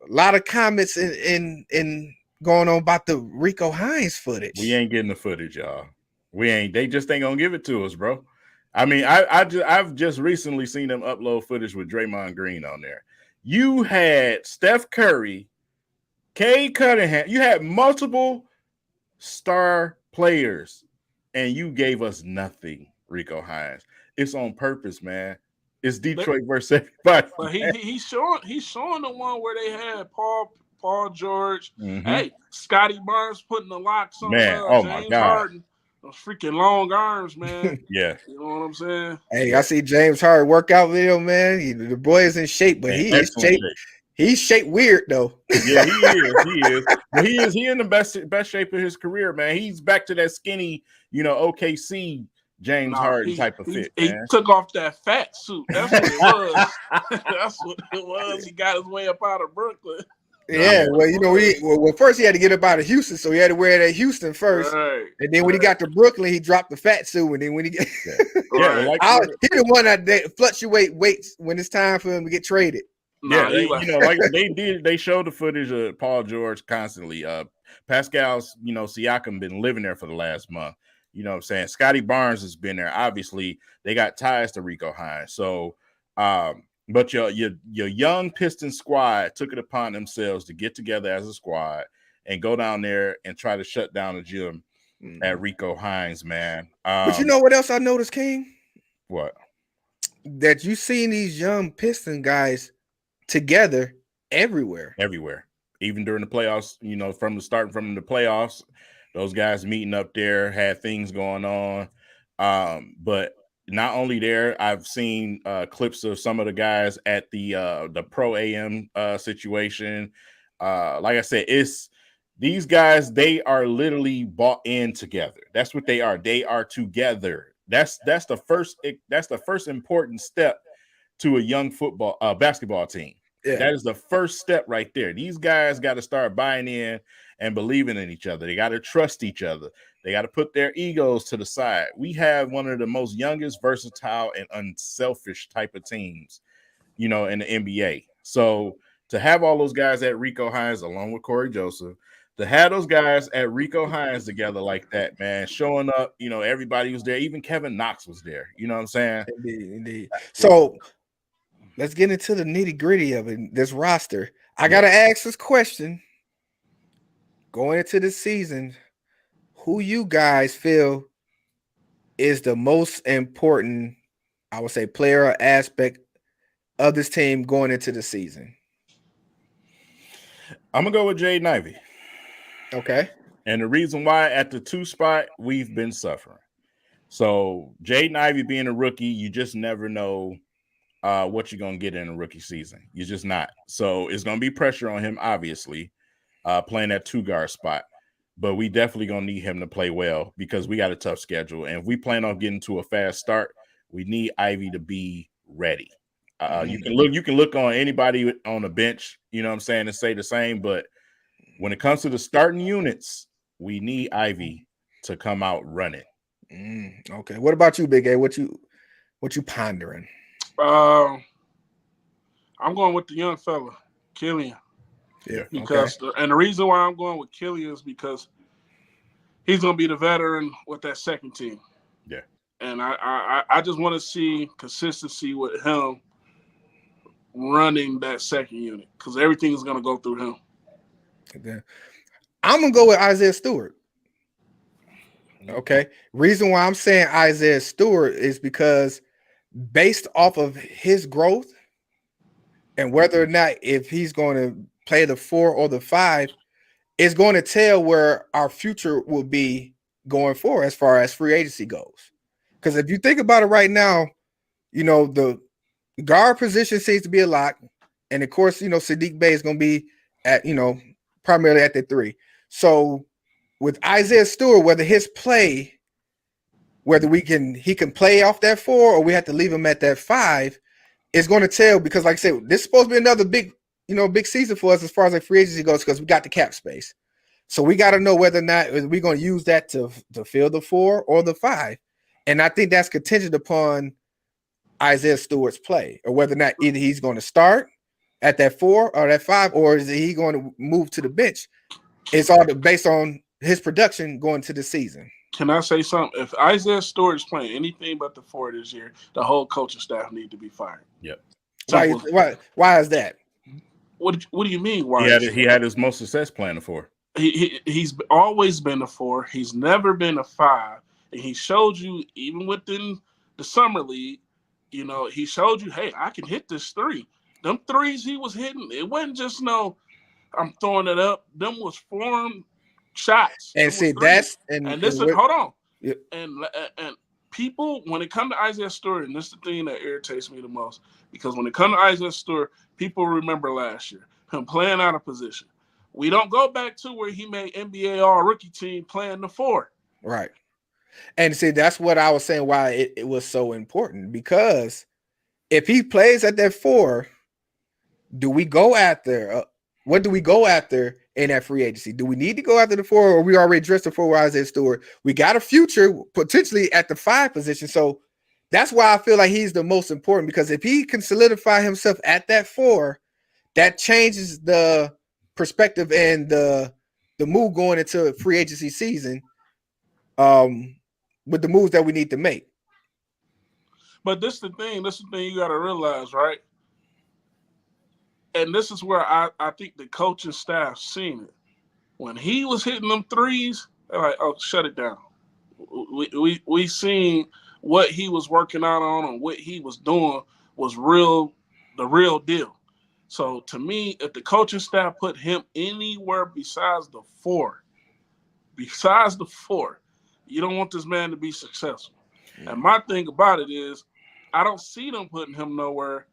lot of comments in going on about the Rico Hines footage. We ain't getting the footage, y'all. They just ain't gonna give it to us, bro. I mean, I've just recently seen them upload footage with Draymond Green on there. You had Steph Curry, Cade Cunningham. You had multiple star players, and you gave us nothing, Rico Hines. It's on purpose, man. It's Detroit versus everybody. But he's showing the one where they had Paul George. Mm-hmm. Hey, Scotty Barnes putting the locks on James my God. Harden. Those freaking long arms, man. Yeah. You know what I'm saying? Hey, I see James Harden workout video, man. The boy is in shape, but he's shaped weird though. Yeah, he is. But he in the best shape of his career, man. He's back to that skinny, OKC James Harden type of fit. He took off that fat suit. That's what it was. That's what it was. He got his way up out of Brooklyn. Yeah, well, first he had to get up out of Houston, so he had to wear that Houston first, and then when he got to Brooklyn, he dropped the fat suit, and then when he get, he the one that fluctuate weights when it's time for him to get traded. They showed the footage of Paul George constantly. Pascal's, Siakam been living there for the last month. You know what I'm saying? Scotty Barnes has been there. Obviously, they got ties to Rico Hines. So, but your young Pistons squad took it upon themselves to get together as a squad and go down there and try to shut down the gym at Rico Hines, man. But you know what else I noticed, King? What? That you seen these young Piston guys together everywhere. Everywhere. even during the playoffs, you know, from the playoffs, those guys meeting up there had things going on. But not only there, I've seen clips of some of the guys at the Pro AM situation. Like I said, it's these guys, they are literally bought in together. That's what they are. They are together. That's the first important step to a young basketball team. Yeah. That is the first step right there. These guys got to start buying in and believing in each other. They got to trust each other. They got to put their egos to the side. We have one of the most youngest, versatile, and unselfish type of teams, you know, in the NBA. So to have all those guys at Rico Hines, along with Corey Joseph, to have those guys at Rico Hines together like that, man, showing up, you know, everybody was there. Even Kevin Knox was there. You know what I'm saying? Indeed. So let's get into the nitty-gritty of it, this roster. I got to ask this question. Going into the season, who you guys feel is the most important, I would say, player or aspect of this team going into the season? I'm going to go with Jaden Ivey. Okay. And the reason why at the 2 spot, we've been suffering. So Jaden Ivey being a rookie, you just never know what you're going to get in a rookie season. You're just not. So it's going to be pressure on him, obviously, playing that 2-guard spot. But we definitely going to need him to play well because we got a tough schedule. And if we plan on getting to a fast start, we need Ivey to be ready. You can look on anybody on the bench, you know what I'm saying, and say the same. But when it comes to the starting units, we need Ivey to come out running. Okay. What about you, Big A? What you pondering? I'm going with the young fella, Killian. Yeah. Because and the reason why I'm going with Killian is because he's going to be the veteran with that second team. Yeah. And I just want to see consistency with him running that second unit because everything is going to go through him. Okay. I'm going to go with Isaiah Stewart. Okay. Reason why I'm saying Isaiah Stewart is because based off of his growth and whether or not if he's going to play the 4 or the 5, it's going to tell where our future will be going forward as far as free agency goes. Because if you think about it right now, you know, the guard position seems to be a lock. And of course, you know, Sadiq Bey is going to be at, you know, primarily at the 3. So with Isaiah Stewart, whether his play, whether he can play off that 4 or we have to leave him at that 5, is going to tell because, like I said, this is supposed to be another big season for us as far as like free agency goes because we got the cap space. So we got to know whether or not we're going to use that to fill the 4 or the 5. And I think that's contingent upon Isaiah Stewart's play or whether or not either he's going to start at that 4 or that 5 or is he going to move to the bench. It's all based on his production going to the season. Can I say something? If Isaiah Stewart is playing anything but the 4 this year, the whole coaching staff need to be fired. Yep. Why is that? What do you mean? Why? He had his most success playing the 4. He's always been a 4. He's never been a 5. And he showed you, even within the summer league, you know, he showed you, hey, I can hit this 3. Them 3s he was hitting, it wasn't just I'm throwing it up. Them was formed shots. And see, hold on. Yep. And people, when it comes to Isaiah Stewart, and this is the thing that irritates me the most, because when it comes to Isaiah Stewart, people remember last year, him playing out of position. We don't go back to where he made NBA All-Rookie team playing the 4. Right. And see, that's what I was saying why it was so important, because if he plays at that 4, do we go after what do we go after in that free agency? Do we need to go after the 4 or we already dressed the 4 with Isaiah Stewart? We got a future potentially at the 5 position. So that's why I feel like he's the most important, because if he can solidify himself at that 4, that changes the perspective and the move going into free agency season with the moves that we need to make. But this is the thing you got to realize, right? And this is where I think the coaching staff seen it. When he was hitting them 3s, they're like, oh, shut it down. We seen what he was working out on and what he was doing was the real deal. So to me, if the coaching staff put him anywhere besides the four, you don't want this man to be successful. And my thing about it is, I don't see them putting him nowhere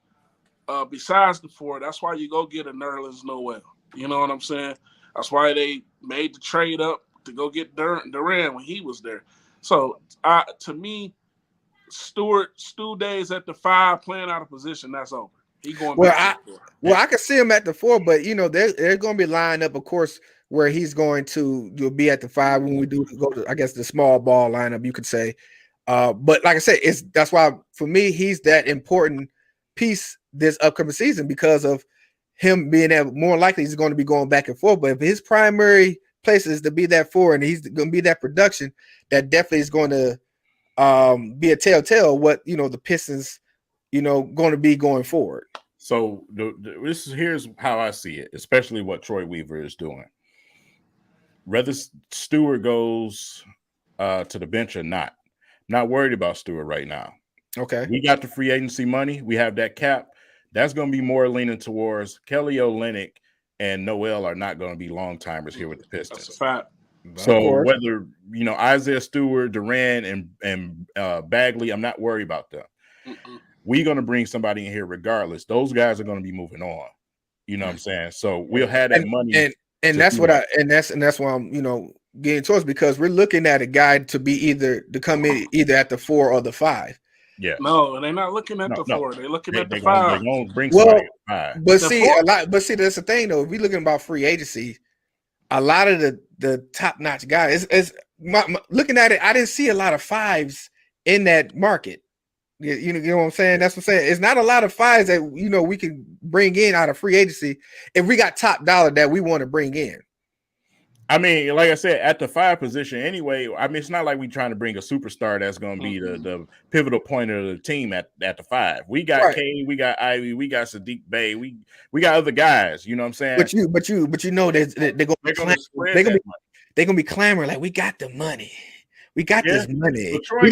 besides the four. That's why you go get a Nerlens Noel. You know what I'm saying? That's why they made the trade up to go get Durant when he was there. So to me, Stu Days at the 5 playing out of position. That's over. He going back to the 4. Well, I can see him at the 4, but they're going to be lined up, of course, where he's going to be at the 5 when we do go to, I guess, the small ball lineup, you could say. But like I said, that's why for me he's that important piece this upcoming season because of him being able, more likely he's going to be going back and forth. But if his primary place is to be that 4 and he's going to be that production, that definitely is going to be a telltale what the Pistons going to be going forward. So here's how I see it, especially what Troy Weaver is doing. Whether Stewart goes to the bench or not, I'm not worried about Stewart right now. Okay, we got the free agency money. We have that cap. That's going to be more leaning towards Kelly Olynyk and Noel are not going to be long timers here with the Pistons. That's a fact. So whether Isaiah Stewart, Durant, and Bagley, I'm not worried about them. We're going to bring somebody in here regardless. Those guys are going to be moving on. You know what I'm saying? So we'll have that money. And that's what that's why I'm getting towards, because we're looking at a guy to come in either at the 4 or the 5. Yeah. No, they're not looking at the 4. They're looking at the 5. They're going to bring somebody at 5. But see, that's the thing though. If we're looking about free agency, a lot of the top-notch guys looking at it, I didn't see a lot of 5s in that market. You know what I'm saying? That's what I'm saying. It's not a lot of 5s that we can bring in out of free agency if we got top dollar that we want to bring in. I mean, like I said, at the 5 position anyway, I mean, it's not like we're trying to bring a superstar that's going to be the pivotal point of the team at the 5. We got Kay, we got Ivy, we got Sadiq Bey, we got other guys. You know what I'm saying? But you they're gonna be clamoring like, we got the money. We got this money. So Troy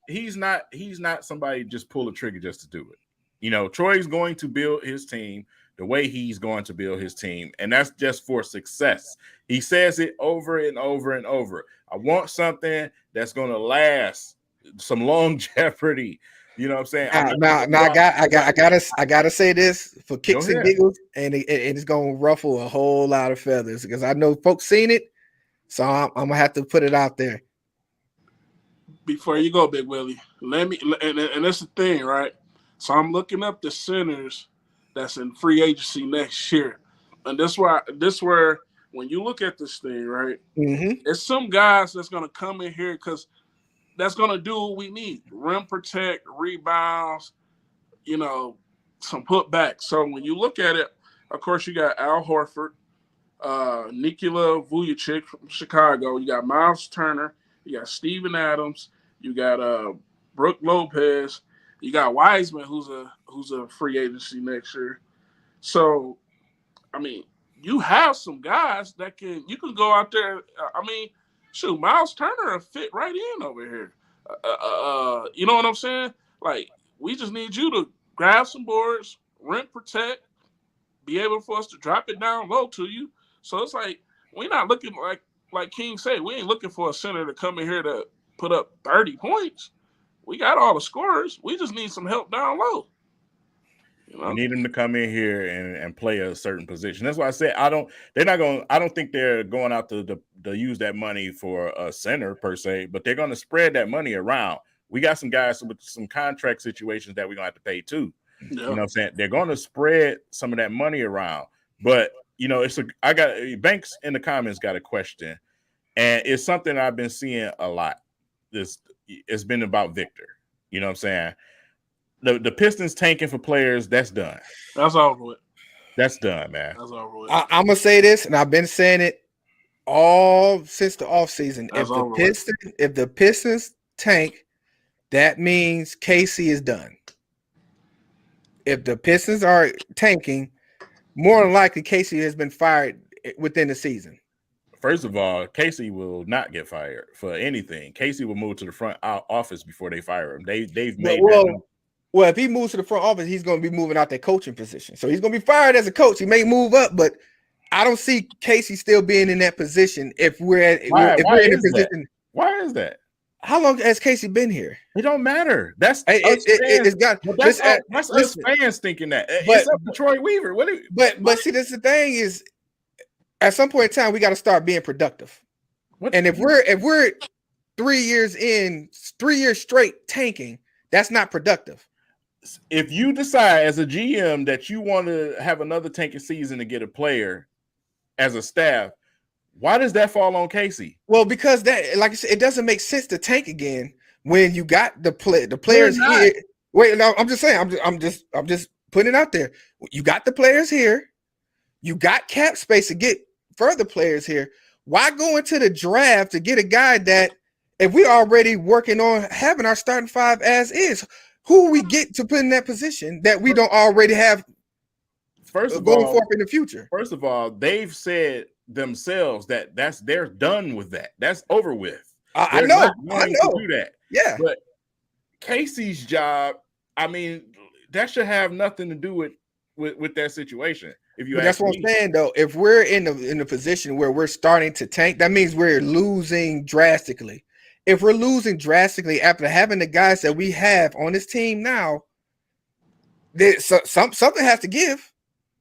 he's not somebody just pull the trigger just to do it. Troy's going to build his team the way he's going to build his team, and that's just for success. He says it over and over and over. I want something that's going to last, some longevity. You know what I'm saying? I gotta say this for kicks and giggles, and it's gonna ruffle a whole lot of feathers because I know folks seen it, so I'm gonna have to put it out there. Before you go, Big Willie, and that's the thing, right? So I'm looking up the centers that's in free agency next year, and this where when you look at this thing, right? It's some guys that's gonna come in here because that's gonna do what we need: rim protect, rebounds, some putback. So when you look at it, of course, you got Al Horford, Nikola Vucevic from Chicago. You got Miles Turner. You got Steven Adams. You got Brook Lopez. You got Wiseman, who's a free agency next year. So, I mean, you have some guys that you can go out there. I mean, shoot, Miles Turner will fit right in over here. You know what I'm saying? Like, we just need you to grab some boards, rim protect, be able for us to drop it down low to you. So it's like we're not looking like King said, we ain't looking for a center to come in here to put up 30 points. We got all the scorers. We just need some help down low. We need them to come in here and play a certain position. That's why I said I don't think they're going out to use that money for a center per se, but they're going to spread that money around. We got some guys with some contract situations that we're going to have to pay too. Yeah. You know what I'm saying? They're going to spread some of that money around. But I got Banks in the comments got a question, and it's something I've been seeing a lot. It's been about Victor. You know what I'm saying? The Pistons tanking for players, that's done. That's over with. That's done, man. That's over with. I'm gonna say this, and I've been saying it all since the offseason. If the Pistons tank, that means Casey is done. If the Pistons are tanking, more than likely Casey has been fired within the season. First of all, Casey will not get fired for anything. Casey will move to the front office before they fire him. They've made that. Well, if he moves to the front office, he's going to be moving out that coaching position. So he's going to be fired as a coach. He may move up, but I don't see Casey still being in that position if we're in a position. Why is that? How long has Casey been here? It don't matter. That's us fans thinking that. It's up to Troy Weaver. But see, this is the thing is, at some point in time, we got to start being productive. And if we're 3 years in, 3 years straight tanking, that's not productive. If you decide as a GM that you want to have another tanking season to get a player as a staff, why does that fall on Casey? Well, because that, like I said, it doesn't make sense to tank again when you got the players here. Wait, no, I'm just saying, I'm just putting it out there. You got the players here, you got cap space to get further players here. Why go into the draft to get a guy that, if we already working on having our starting five as is, who we get to put in that position that we don't already have going forth in the future? First of all, they've said themselves that they're done with that. That's over with. I know. To do that. Yeah. But Casey's job, I mean, that should have nothing to do with that situation. That's what I'm saying, though. If we're in the position where we're starting to tank, that means we're losing drastically. If we're losing drastically after having the guys that we have on this team now, something has to give.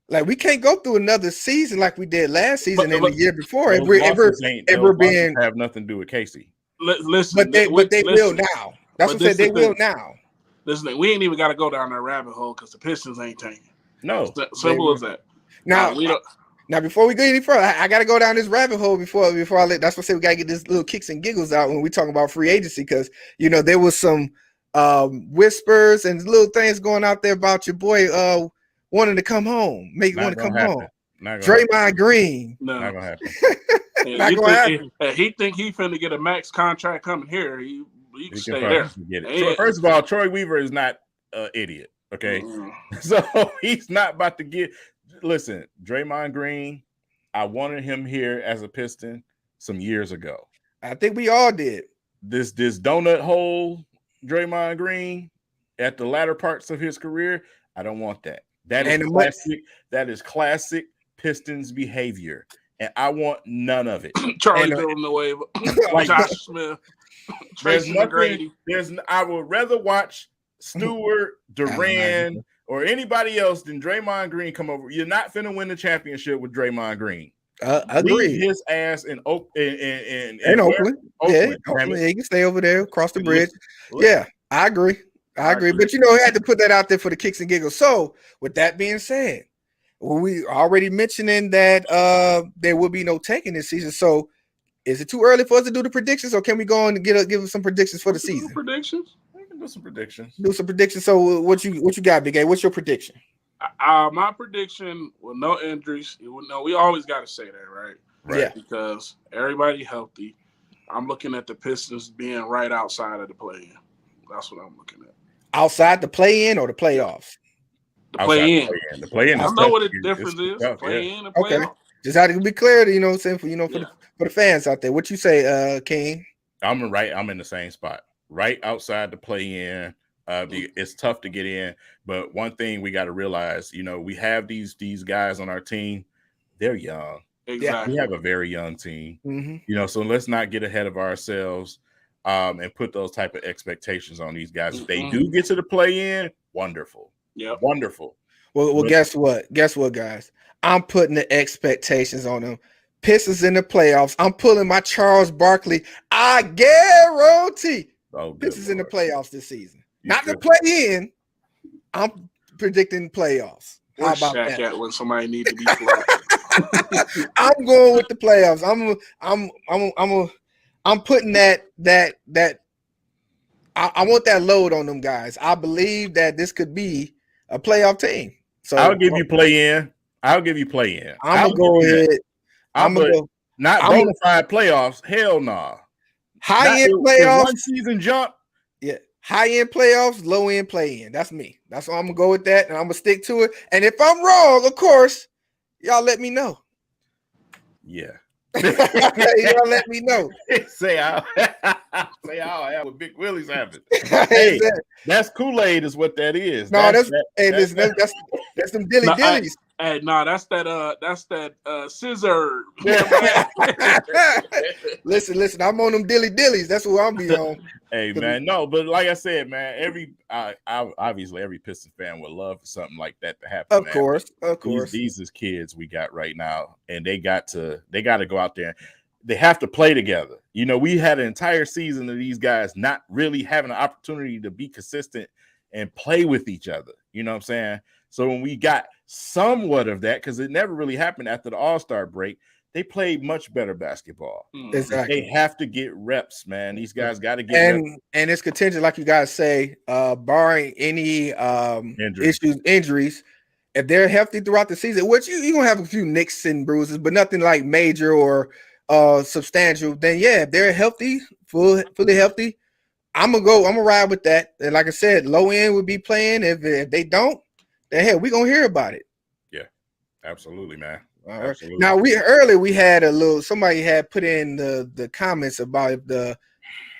Like, we can't go through another season like we did last season and the year before. If we're being have nothing to do with Casey. Listen, but they will now. That's what I said. They will now. Listen, we ain't even got to go down that rabbit hole because the Pistons ain't tanking. No, simple as that. Now, before we go any further, I got to go down this rabbit hole before I let. That's what I say we got to get this little kicks and giggles out when we talk about free agency, because there was some whispers and little things going out there about your boy wanting to come home, make you want to come home. Draymond Green. No, not gonna happen. Not gonna happen. He think he finna get a max contract coming here. He can stay there. Get it. First of all, Troy Weaver is not an idiot. Okay, so he's not about to get. Listen, Draymond Green, I wanted him here as a Piston some years ago. I think we all did. This donut hole Draymond Green at the latter parts of his career, I don't want that. That is classic Pistons behavior, and I want none of it. Charlie Villanueva, like Josh Smith, Tracy McGrady. I would rather watch Stewart, Durant, or anybody else than Draymond Green come over. You're not finna win the championship with Draymond Green. Agree. Leave his ass in Oakland. Yeah, he can stay over there across the bridge. Yeah, I agree. But he had to put that out there for the kicks and giggles. So, with that being said, we already mentioning that there will be no tanking this season. So, is it too early for us to do the predictions, or can we go on and give some predictions for the season? Predictions. We can do some predictions. So, what you got, Big A? What's your prediction? My prediction, well, no injuries. No, we always got to say that, right? Yeah. Because everybody healthy. I'm looking at the Pistons being right outside of the play-in. That's what I'm looking at. Outside the play-in or the playoffs? The play-in. The play-in. I know what the difference is. Play-in and play-off. Okay. Just had to be clear, saying for the fans out there. What you say, King? I'm in the same spot. Right outside the play-in. It's tough to get in, but one thing we got to realize, we have these guys on our team. They're young. Exactly. We have a very young team. Mm-hmm. So let's not get ahead of ourselves and put those type of expectations on these guys. If they do get to the play-in, wonderful. Yeah, wonderful. Well, guess what? Guess what, guys? I'm putting the expectations on them. Pistons in the playoffs. I'm pulling my Charles Barkley. I guarantee Pistons in the playoffs this season. Not the play-in. I'm predicting playoffs. How about Shaq that? at when somebody needs to be playing. I'm going with the playoffs. I'm putting that. I want that load on them guys. I believe that this could be a playoff team. So I'll give you play-in. I'm gonna go ahead. Not bona fide playoffs. Hell no. Nah. High-end playoffs. One season jump. Yeah. High-end playoffs, low-end play-in. That's me. That's why I'm going to go with that, and I'm going to stick to it. And if I'm wrong, of course, y'all let me know. Yeah. You gotta let me know. Say I'll have what Big Willie's having. Hey, that's Kool-Aid is what that is. No, that's them dilly dillies. Hey, no, that's that scissor. Listen, I'm on them dilly dillies. That's what I'm be on. Hey man, no, but like I said, man, obviously every Pistons fan would love for something like that to happen. Of course. These is kids we got right now, and they got to go out there. They have to play together. You know, we had an entire season of these guys not really having an opportunity to be consistent and play with each other. You know what I'm saying? So when we got somewhat of that, because it never really happened after the All-Star break, they played much better basketball. Exactly. They have to get reps, man. These guys got to get reps. And it's contingent, like you guys say, barring any injuries. If they're healthy throughout the season, which you're going to have a few nicks and bruises, but nothing like major or substantial, then yeah, if they're healthy, fully healthy, I'm gonna ride with that. And like I said, low end would be playing. If they don't, then hell, we're gonna hear about it. Yeah, absolutely, man. Absolutely. Now we had somebody had put in the comments about if the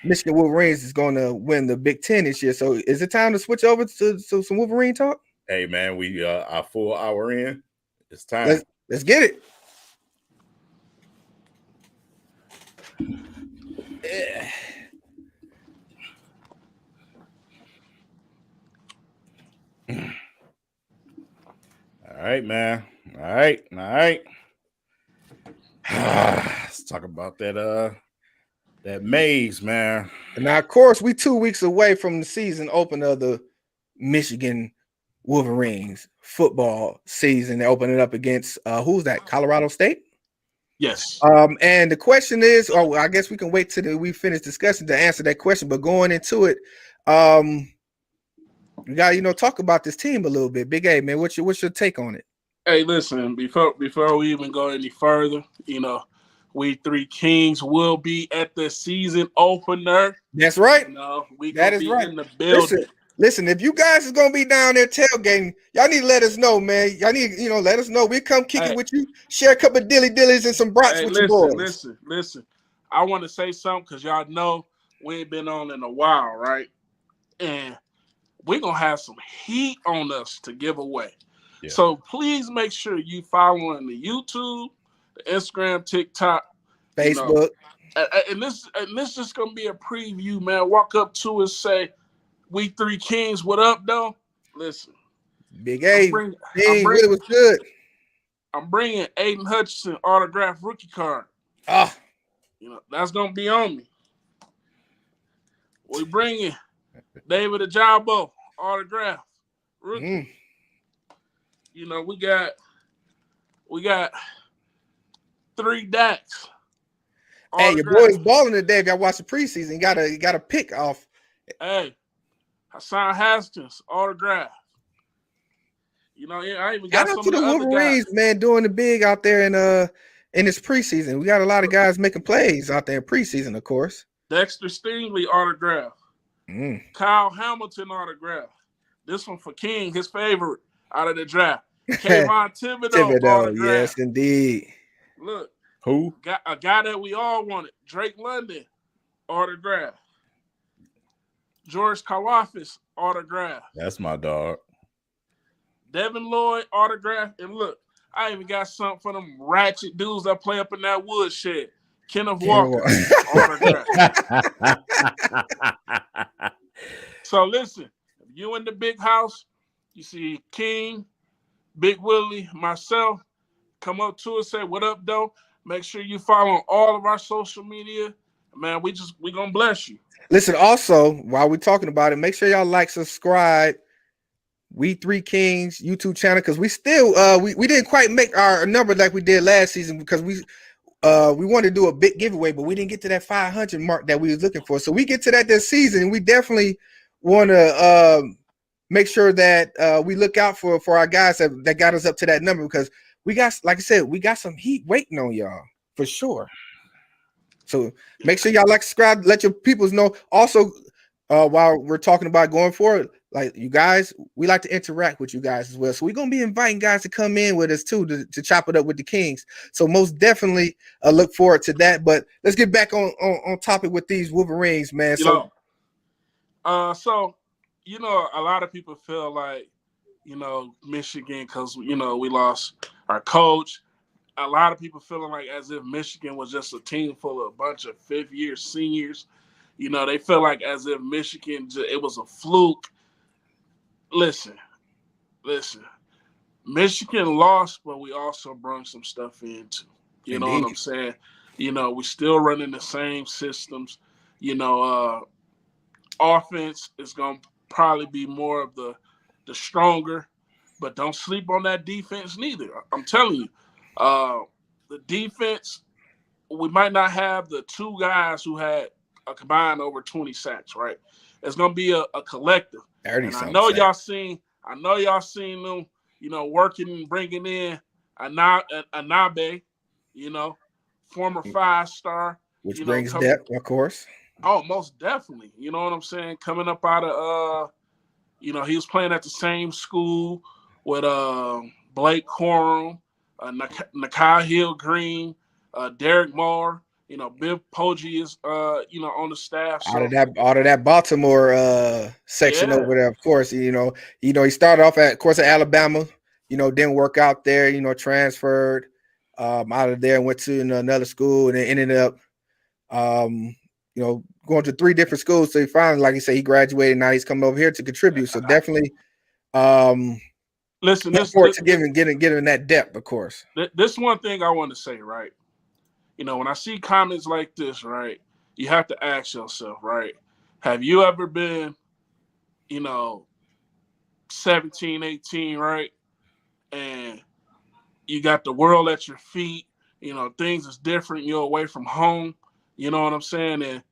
Michigan Wolverines is gonna win the Big Ten this year. So is it time to switch over to some Wolverine talk? Hey man, we our full hour in. It's time. Let's get it. Yeah. All right, man. All right. Let's talk about that maze, man. And now, of course, we 2 weeks away from the season opener of the Michigan Wolverines football season. They open it up against who's that? Colorado State. Yes. And the question is, I guess we can wait till we finish discussing to answer that question. But going into it, we got talk about this team a little bit. Big A, man, what's your take on it? Hey, listen, before we even go any further, W3Kings will be at the season opener. That's right. That is right. In the building. Listen, if you guys is gonna be down there tailgating, y'all need to let us know, man. Y'all need, let us know. We come kick it with you, share a couple of dillies and some brats with your boys. Listen. I want to say something because y'all know we ain't been on in a while, right? And we're gonna have some heat on us to give away. Yeah. So please make sure you following the YouTube, the Instagram, TikTok, Facebook. And this just gonna be a preview, man. Walk up to us, say, W3Kings, what up, though? Listen. Big A. Really was good. I'm bringing Aiden Hutchinson autographed rookie card. That's going to be on me. We bringing David Ajabo autograph rookie. We got 3 Dax. Hey, your boy's balling today. If y'all watch the preseason, you got a pick off. Hey. Hassan Haskins autograph. I even got some of the Wolverines, man, doing the big out there in this preseason. We got a lot of guys making plays out there in preseason, of course. Dexter Stingley autograph. Kyle Hamilton autograph. This one for King, his favorite out of the draft. Kayvon Thibodeau autograph. Yes, indeed. Look, who? A guy that we all wanted, Drake London autograph. George Karlaftis autograph. That's my dog. Devin Lloyd autograph. And look, I even got something for them ratchet dudes that play up in that woodshed. Kenneth Walker autograph. So listen, if you in the big house, you see King, Big Willie, myself, come up to us, say, what up, though? Make sure you follow all of our social media. Man, we gonna bless you. Listen, also, while we're talking about it, make sure y'all like, subscribe, W3Kings YouTube channel, because we still we didn't quite make our number like we did last season because we wanted to do a big giveaway, but we didn't get to that 500 mark that we was looking for. So we get to that this season. We definitely want to make sure that we look out for our guys that got us up to that number, because we got, like I said, we got some heat waiting on y'all for sure. So make sure y'all like, subscribe, let your peoples know. Also, while we're talking about going forward, like you guys, we like to interact with you guys as well. So we're gonna be inviting guys to come in with us too to chop it up with the Kings. So most definitely look forward to that. But let's get back on topic with these Wolverines, man. So a lot of people feel like, Michigan, because we lost our coach. A lot of people feeling like as if Michigan was just a team full of a bunch of fifth-year seniors. They feel like as if Michigan, it was a fluke. Listen. Michigan lost, but we also brought some stuff in too. You know what I'm saying? We still running the same systems. Offense is going to probably be more of the stronger, but don't sleep on that defense neither. I'm telling you, the defense, we might not have the two guys who had a combined over 20 sacks, right? It's going to be a collective. And I know y'all seen them, working and bringing in Anabe, former 5-star. Which brings depth, of course. Oh, most definitely. You know what I'm saying? Coming up out of, he was playing at the same school with Blake Corum, Nakai Hill-Green, Derek Moore. Bill Poggi is, on the staff. So. Out of that Baltimore section over there, of course. He started off at Alabama. Didn't work out there. Transferred out of there and went to another school, and then ended up, going to 3 different schools. So he finally, like you say, he graduated. Now he's coming over here to contribute. So definitely, listen, to getting that depth, of course. This one thing I want to say, right? When I see comments like this, right, you have to ask yourself, right, have you ever been, 17, 18, right, and you got the world at your feet, things is different, you're away from home, you know what I'm saying, and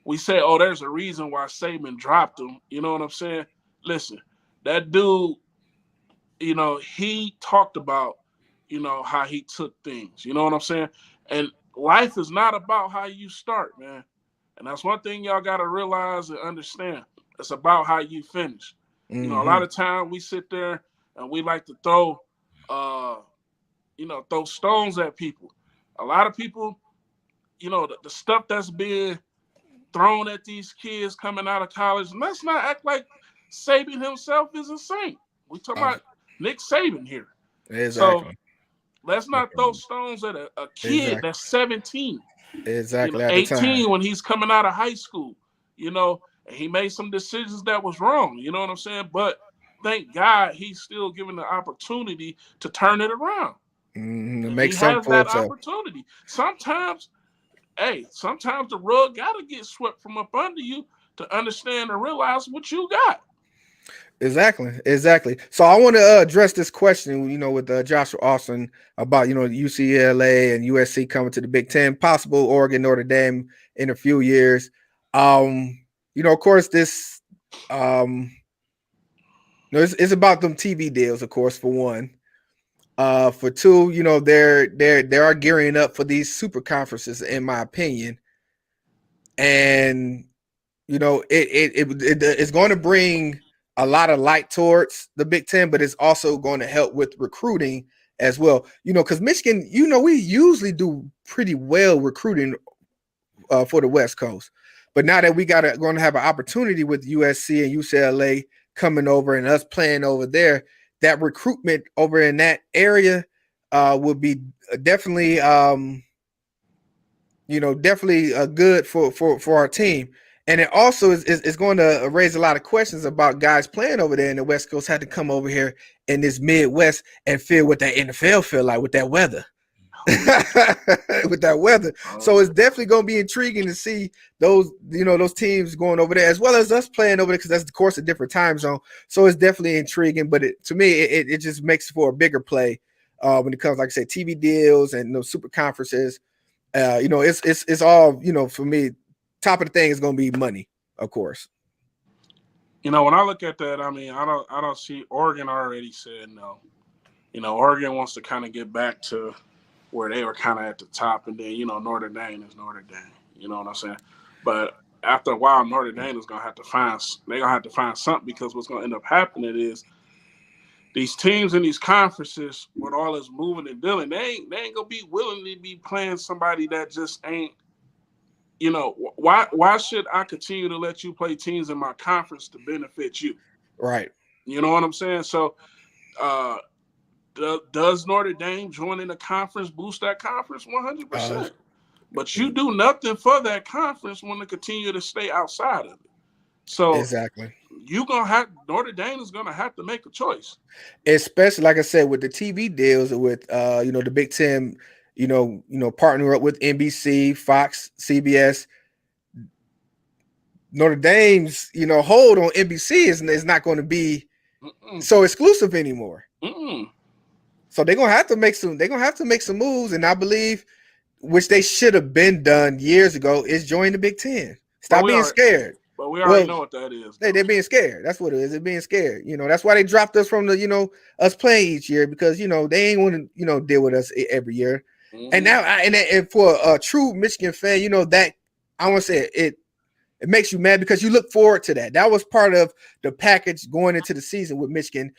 we say, oh, there's a reason why Saban dropped him, you know what I'm saying? Listen, that dude, he talked about, how he took things, you know what I'm saying? And life is not about how you start, man. And that's one thing y'all got to realize and understand. It's about how you finish. Mm-hmm. A lot of time we sit there and we like to throw stones at people. A lot of people, the stuff that's being thrown at these kids coming out of college, and let's not act like Saban himself is a saint. We talking about Nick Saban here. Exactly. So, let's not throw stones at a kid that's 17. Exactly. 18 when he's coming out of high school. And he made some decisions that was wrong. You know what I'm saying? But thank God he's still given the opportunity to turn it around. Mm-hmm. He has that opportunity. Sometimes the rug got to get swept from up under you to understand and realize what you got. Exactly. So I want to address this question, with Joshua Austin about, UCLA and USC coming to the Big Ten, possible Oregon, Notre Dame in a few years. Of course, this, it's about them TV deals, of course, for one. For two, they are gearing up for these super conferences, in my opinion. And, it's going to bring a lot of light towards the Big Ten, but it's also going to help with recruiting as well. Because Michigan, we usually do pretty well recruiting for the West Coast. But now that we going to have an opportunity with USC and UCLA coming over and us playing over there, that recruitment over in that area will be definitely, definitely good for our team. And it also is going to raise a lot of questions about guys playing over there in the West Coast had to come over here in this Midwest and feel what that NFL feel like with that weather. So it's definitely going to be intriguing to see those teams going over there as well as us playing over there, because that's, of course, a different time zone. So it's definitely intriguing, but to me, it just makes for a bigger play when it comes, like I said, TV deals and those super conferences. It's all, for me, top of the thing is going to be money, of course. When I look at that, I don't see Oregon already said no. Oregon wants to kind of get back to where they were kind of at the top, and then Notre Dame is Notre Dame. You know what I'm saying? But after a while, Notre Dame is gonna have to find something, because what's gonna end up happening is these teams in these conferences with all this moving and dealing, they ain't gonna be willing to be playing somebody that just ain't. Why should I continue to let you play teams in my conference to benefit you? Right. You know what I'm saying? So, does Notre Dame joining the conference boost that conference? 100%. But you do nothing for that conference when they continue to stay outside of it. So exactly, Notre Dame is gonna have to make a choice. Especially like I said, with the TV deals with the Big Ten, partner up with NBC, Fox, CBS. Notre Dame's hold on NBC is not going to be so exclusive anymore. So they're gonna have to make some moves, and I believe, which they should have been done years ago, is join the Big Ten. Stop being scared. But we already know what that is. They're being scared. That's what it is. They're being scared. That's why they dropped us from the us playing each year, because they ain't want to deal with us every year. And now and for a true Michigan fan, that I want to say it makes you mad, because you look forward to that. That was part of the package going into the season with Michigan.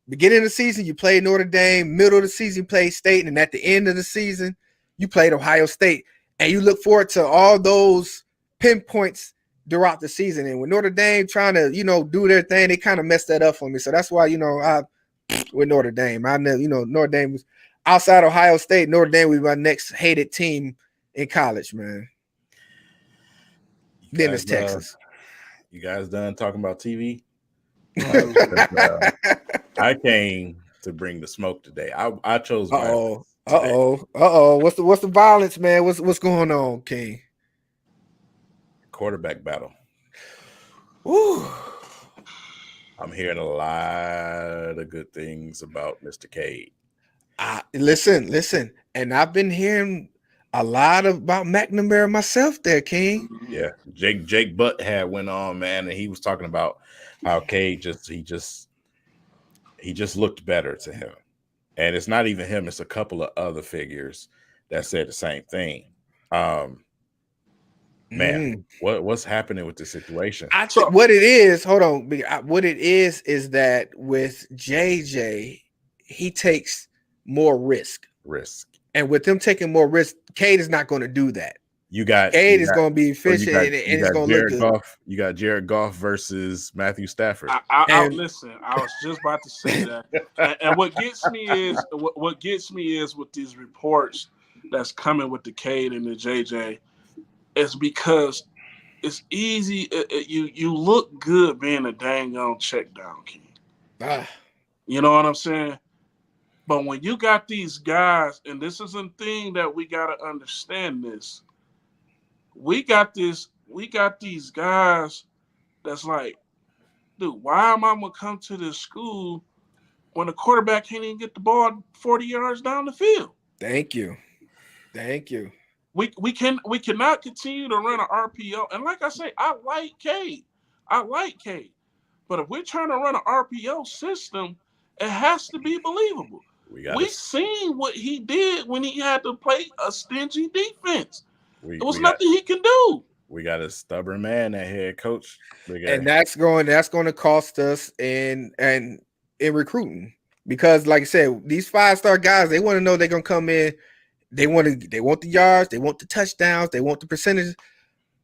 Beginning of the season, you played Notre Dame. Middle of the season, you played State. And at the end of the season, you played Ohio State. And you look forward to all those pinpoints throughout the season. And with Notre Dame trying to, do their thing, they kind of messed that up for me. So that's why, with Notre Dame, I know, Notre Dame was outside Ohio State. Notre Dame was my next hated team in college, man. Then it's Texas. You guys done talking about TV? I came to bring the smoke today. I chose. What's the violence, man? What's going on, King? Quarterback battle. Ooh. I'm hearing a lot of good things about Mr. Cade. Listen, and I've been hearing a lot about McNamara myself there, King. Yeah, Jake Butt had went on, man, and he was talking about how Cade he just looked better to him. And it's not even him, it's a couple of other figures that said the same thing. Man, what's happening with the situation? What it is, hold on. What it is that with JJ, he takes more risk. And with him taking more risk, Cade is not going to do that. Cade is going to be efficient, and it's going to look good. You got Jared Goff versus Matthew Stafford. Listen, I was just about to say that. And what gets me is with these reports that's coming with the Cade and the JJ, it's because it's easy. You look good being a dang on check down king. You know what I'm saying? But when you got these guys, and this is a thing that we got to understand this. We got these guys that's like, dude, why am I going to come to this school when the quarterback can't even get the ball 40 yards down the field? Thank you. We cannot continue to run an RPO. And like I say, I like Cade. But if we're trying to run an RPO system, it has to be believable. We seen what he did when he had to play a stingy defense. There was nothing he can do. We got a stubborn man, that head coach. And that's going to cost us in recruiting. Because like I said, these 5-star guys, they want to know they're going to come in. They want the yards, they want the touchdowns, they want the percentages.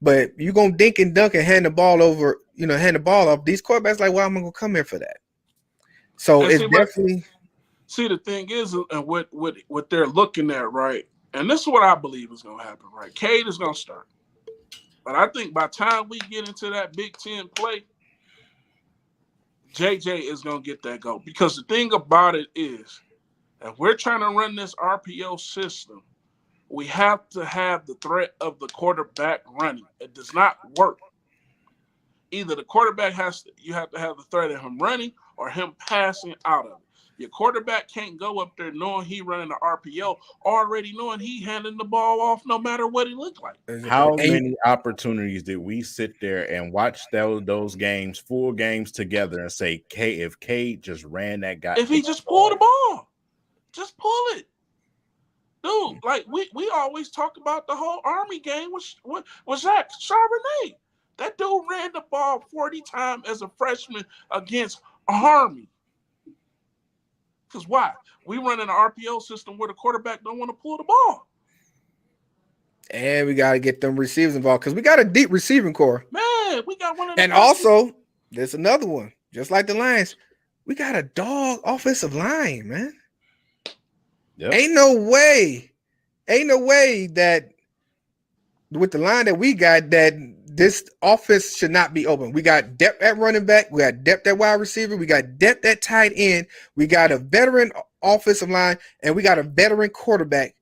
But you're going to dink and dunk and hand the ball off. These quarterbacks like, why am I going to come here for that? So it's definitely. See, the thing is, and what they're looking at, right? And this is what I believe is going to happen, right? Cade is going to start. But I think by the time we get into that Big Ten play, JJ is going to get that go. Because the thing about it is, if we're trying to run this RPO system, we have to have the threat of the quarterback running. It does not work. Either the quarterback you have to have the threat of him running or him passing out of it. Your quarterback can't go up there knowing he running the RPO, already knowing he handing the ball off no matter what he looked like. How many opportunities did we sit there and watch those games, full games together, and say, if Cade just ran that guy, if he just pulled the ball, just pull it, dude. Like we always talk about the whole Army game with Zach Charbonnet. That dude ran the ball 40 times as a freshman against Army. Because why? We run an RPO system where the quarterback don't want to pull the ball. And we got to get them receivers involved because we got a deep receiving core. Man, we got one of the And also, there's another one. Just like the Lions, we got a dog offensive line, man. Yep. Ain't no way that with the line that we got that this offense should not be open. We got depth at running back. We got depth at wide receiver. We got depth at tight end. We got a veteran offensive line, and we got a veteran quarterback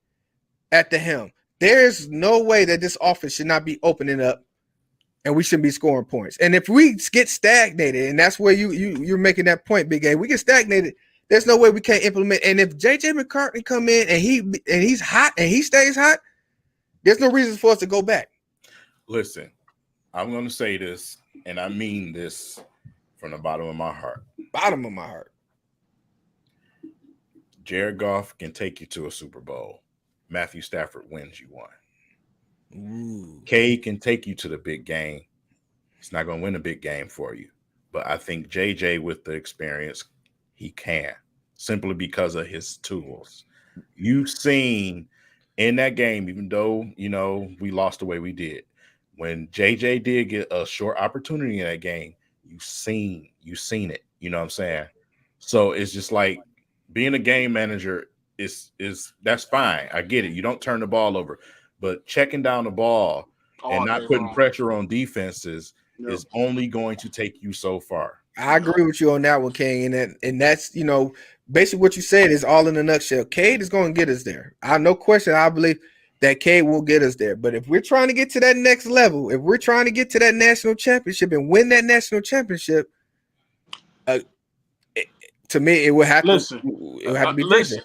at the helm. There's no way that this offense should not be opening up, and we shouldn't be scoring points. And if we get stagnated, and that's where you're making that point, Big A, we get stagnated. There's no way we can't implement. And if J.J. McCartney come in and he's hot and he stays hot, there's no reason for us to go back. Listen, I'm going to say this, and I mean this from the bottom of my heart. Bottom of my heart. Jared Goff can take you to a Super Bowl. Matthew Stafford wins you one. Ooh. Cade can take you to the big game. He's not going to win a big game for you. But I think JJ, with the experience, he can, simply because of his tools. You've seen in that game, even though, we lost the way we did, when JJ did get a short opportunity in that game, you've seen it. You know what I'm saying? So it's just like being a game manager is that's fine. I get it. You don't turn the ball over, but checking down the ball and not putting pressure on defenses is only going to take you so far. I agree with you on that one, King. And that's, basically what you said is all in a nutshell. Cade is going to get us there. No question. I believe that Cade will get us there. But if we're trying to get to that next level, if we're trying to get to that national championship and win that national championship, to me, it would have to be listen.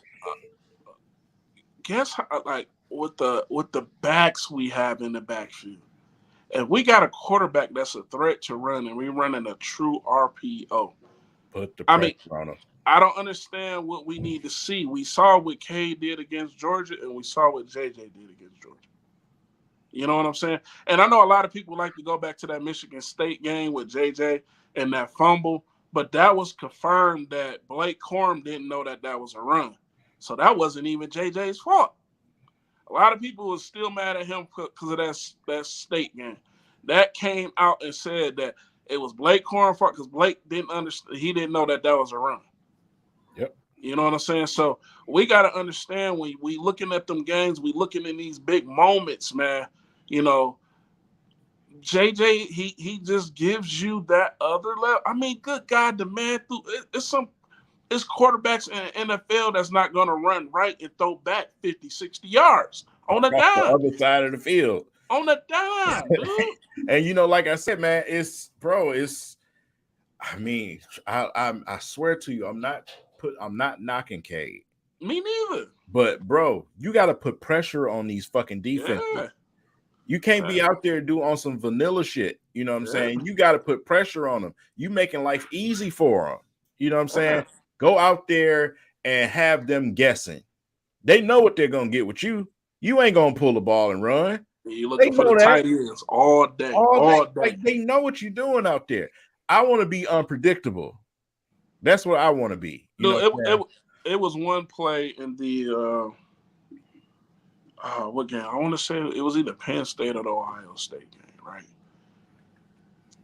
Guess how, like with the backs we have in the backfield. If we got a quarterback that's a threat to run and we're running a true RPO, put the pressure on him. I don't understand what we need to see. We saw what Cade did against Georgia, and we saw what JJ did against Georgia. You know what I'm saying? And I know a lot of people like to go back to that Michigan State game with JJ and that fumble, but that was confirmed that Blake Corum didn't know that was a run. So that wasn't even JJ's fault. A lot of people were still mad at him because of that state game. That came out and said that it was Blake Corum fault because Blake didn't understand. He didn't know that was a run. Yep. You know what I'm saying? So we got to understand when we looking at them games, we looking in these big moments, man. JJ, he just gives you that other level. I mean, good God, the man it's quarterbacks in the NFL that's not going to run right and throw back 50, 60 yards on a dime. The other side of the field. On a dime, dude. And, like I said, man, I swear to you, I'm not knocking Cade. Me neither. But, bro, you got to put pressure on these fucking defenses. Yeah. You can't be out there doing on some vanilla shit. You know what I'm saying? You got to put pressure on them. You making life easy for them. You know what I'm saying? Go out there and have them guessing. They know what they're going to get with you. You ain't going to pull the ball and run. You're looking for the tight ends all day. All day. Like, they know what you're doing out there. I want to be unpredictable. That's what I want to be. It was one play in the what game? I want to say it was either Penn State or the Ohio State game, right?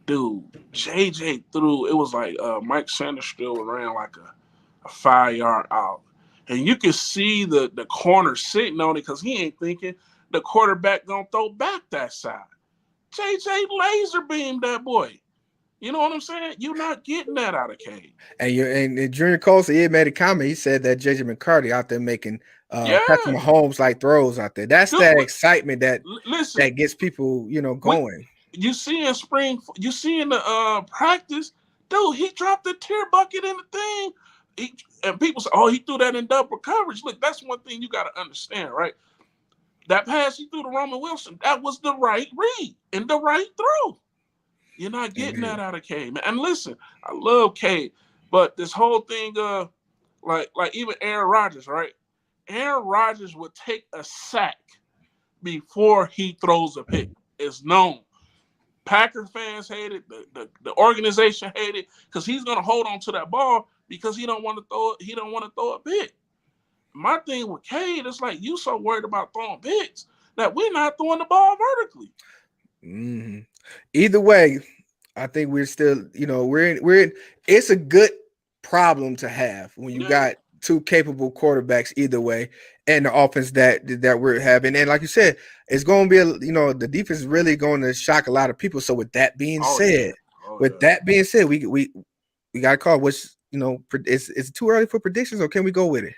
Dude, JJ threw. It was like Mike Sanders still ran like a 5-yard out. And you can see the corner sitting on it because he ain't thinking the quarterback going to throw back that side. JJ laser beamed that boy. You know what I'm saying? You're not getting that out of Cade. And Junior Colson, he made a comment. He said that J.J. McCarthy out there making Patrick Mahomes like throws out there. That's that excitement that gets people, going. You see in the practice, dude, he dropped the tear bucket in the thing. And people say, he threw that in double coverage. Look, that's one thing you got to understand, right? That pass he threw to Roman Wilson, that was the right read and the right throw. You're not getting that out of Cade, man. And listen, I love Cade, but this whole thing, like even Aaron Rodgers, right? Aaron Rodgers would take a sack before he throws a pick. It's known. Packer fans hate it. The organization hate it because he's gonna hold on to that ball because he don't want to throw it. He don't want to throw a pick. My thing with Cade is like you so worried about throwing picks that we're not throwing the ball vertically. Mm-hmm. Either way, I think we're still, we're in. It's a good problem to have when you got two capable quarterbacks either way, and the offense that we're having. And like you said, it's going to be the defense is really going to shock a lot of people. So with that being said, we got to call which is it too early for predictions or can we go with it?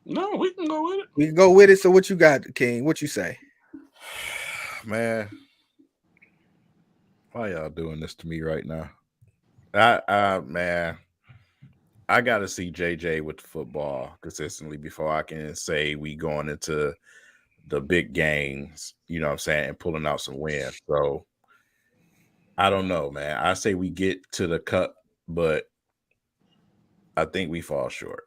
No, we can go with it. We can go with it. So what you got, King? What you say? Man, why y'all doing this to me right now? Man, I got to see JJ with the football consistently before I can say we going into the big games, you know what I'm saying, and pulling out some wins. So I don't know, man. I say we get to the cup, but I think we fall short.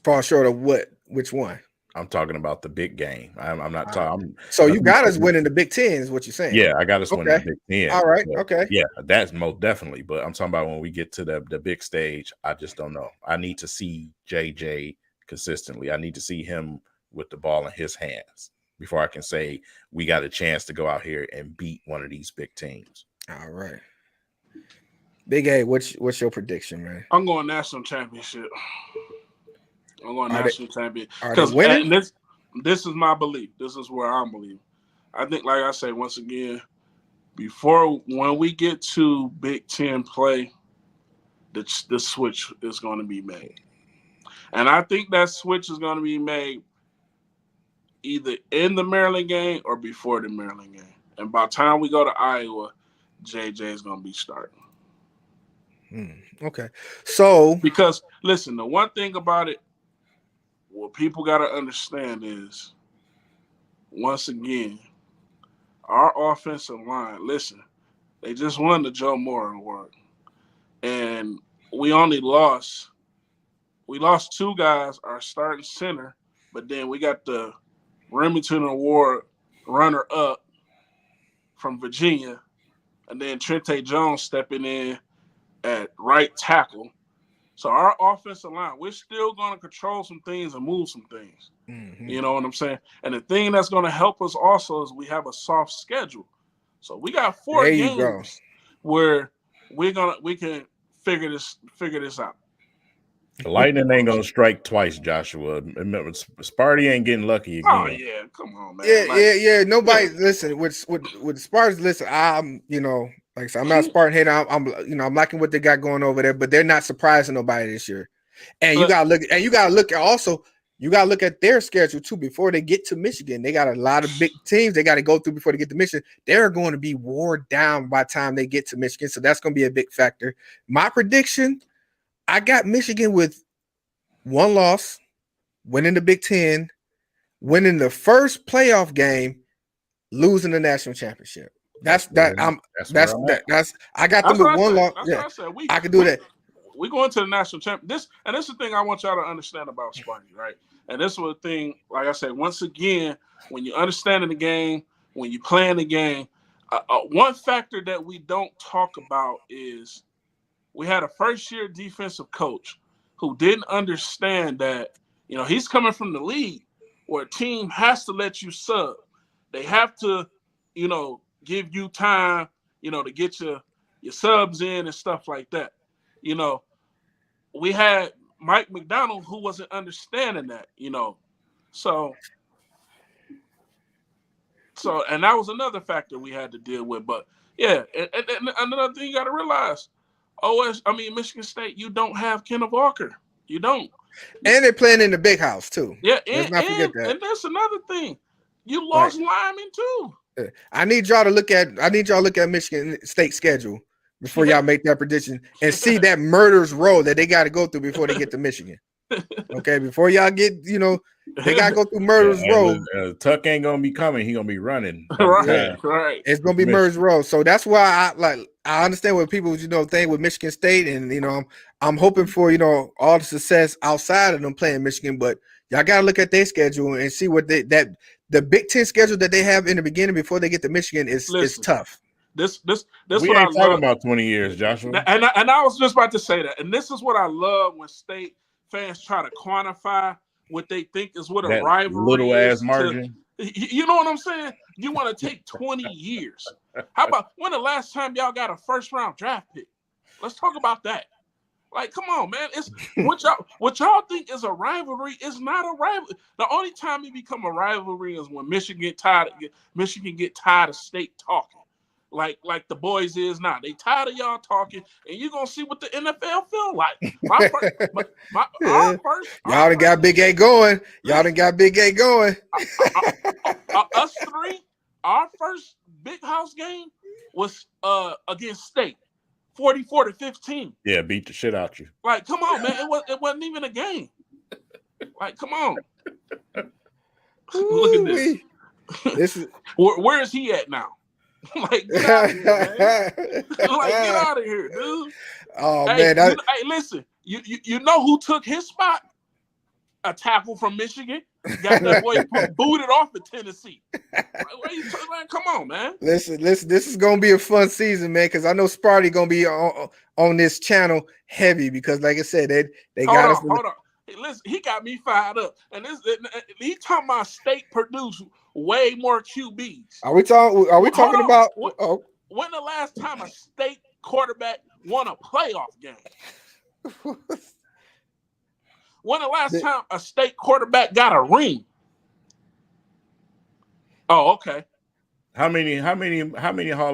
Fall short of what? Which one? I'm talking about the big game. I'm not talking. So you got us winning the Big Ten, is what you're saying? Yeah, I got us winning the Big Ten. All right, okay. Yeah, that's most definitely. But I'm talking about when we get to the big stage, I just don't know. I need to see JJ consistently. I need to see him with the ball in his hands before I can say we got a chance to go out here and beat one of these big teams. All right. Big A, what's your prediction, man? I'm going national championship. I'm going national champion because this is my belief. This is where I'm believing. I think, like I say, once again, when we get to Big Ten play, the switch is going to be made, and I think that switch is going to be made either in the Maryland game or before the Maryland game. And by the time we go to Iowa, JJ is going to be starting. Okay, so because listen, the one thing about it. What people got to understand is, once again, our offensive line, listen, they just won the Joe Moore Award. And we lost two guys, our starting center, but then we got the Remington Award runner-up from Virginia, and then Trente Jones stepping in at right tackle. So our offensive line, we're still going to control some things and move some things. Mm-hmm. You know what I'm saying? And the thing that's going to help us also is we have a soft schedule. So we got 4 games where we can figure this out. The lightning ain't gonna strike twice, Joshua. Sparty ain't getting lucky again. Oh yeah, come on, man. Yeah. Nobody listen with Spartans. Listen, I'm like I said, I'm not a Spartan hater. I'm liking what they got going over there, but they're not surprising nobody this year. And you gotta look at their schedule too before they get to Michigan. They got a lot of big teams they got to go through before they get to Michigan. They're going to be worn down by the time they get to Michigan, so that's going to be a big factor. My prediction: I got Michigan with 1 loss, winning the Big Ten, winning the first playoff game, losing the national championship. I got them with 1 loss. Yeah, I can do that. We go into the national champ. This is the thing I want y'all to understand about Sparty, right? And this was the thing, like I said, once again, when you understand the game, when you playing the game, one factor that we don't talk about is we had a first-year defensive coach who didn't understand that, he's coming from the league where a team has to let you sub. They have to, give you time, to get your subs in and stuff like that. We had Mike McDonald who wasn't understanding that, So, and that was another factor we had to deal with. But, yeah, and another thing you got to realize, Michigan State, you don't have Kenneth Walker. You don't. And they're playing in the big house, too. Yeah, let's not forget that. And that's another thing. You lost linemen, too. I need y'all to look at Michigan State schedule before y'all make that prediction and see that murderous row that they got to go through before they get to Michigan. Okay, before y'all get, they got to go through murderous row. Tuck ain't gonna be coming; he gonna be running. Right. It's gonna be murderous row. So that's why I understand what people think with Michigan State, and I'm hoping for all the success outside of them playing Michigan, but y'all got to look at their schedule and see what the Big Ten schedule that they have in the beginning before they get to Michigan is tough. This we what I ain't talking love about 20 years, Joshua. And I was just about to say that. And this is what I love when state fans try to quantify what they think is what a That rivalry little is. ass margin. You know what I'm saying? You want to take 20 years. How about when the last time y'all got a first round draft pick? Let's talk about that. Like, come on, man. It's what y'all think is a rivalry is not a rivalry. The only time it become a rivalry is when Michigan get tired of state talking. Like the boys is now. They tired of y'all talking, and you're gonna see what the NFL feel like. Y'all done got Big A going. Y'all done got Big A going. Us three, our first big house game was against State, 44-15. Yeah, beat the shit out you. Like, come on, man. It wasn't even a game. Like, come on. Look at this. This is where is he at now? Like, get out of here, man. Like, get out of here, dude. Oh, hey, man. Hey, listen. You know who took his spot? A tackle from Michigan. Got that boy booted off of Tennessee. Like, come on, man. Listen. This is gonna be a fun season, man. Because I know Sparty gonna be on this channel heavy. Because, like I said, they got us. Hold on. Hey, listen, he got me fired up, and he talking about State produce way more QBs. Are we talking about? When the last time a State quarterback won a playoff game? When the last time a State quarterback got a ring? Oh, okay. How many Hall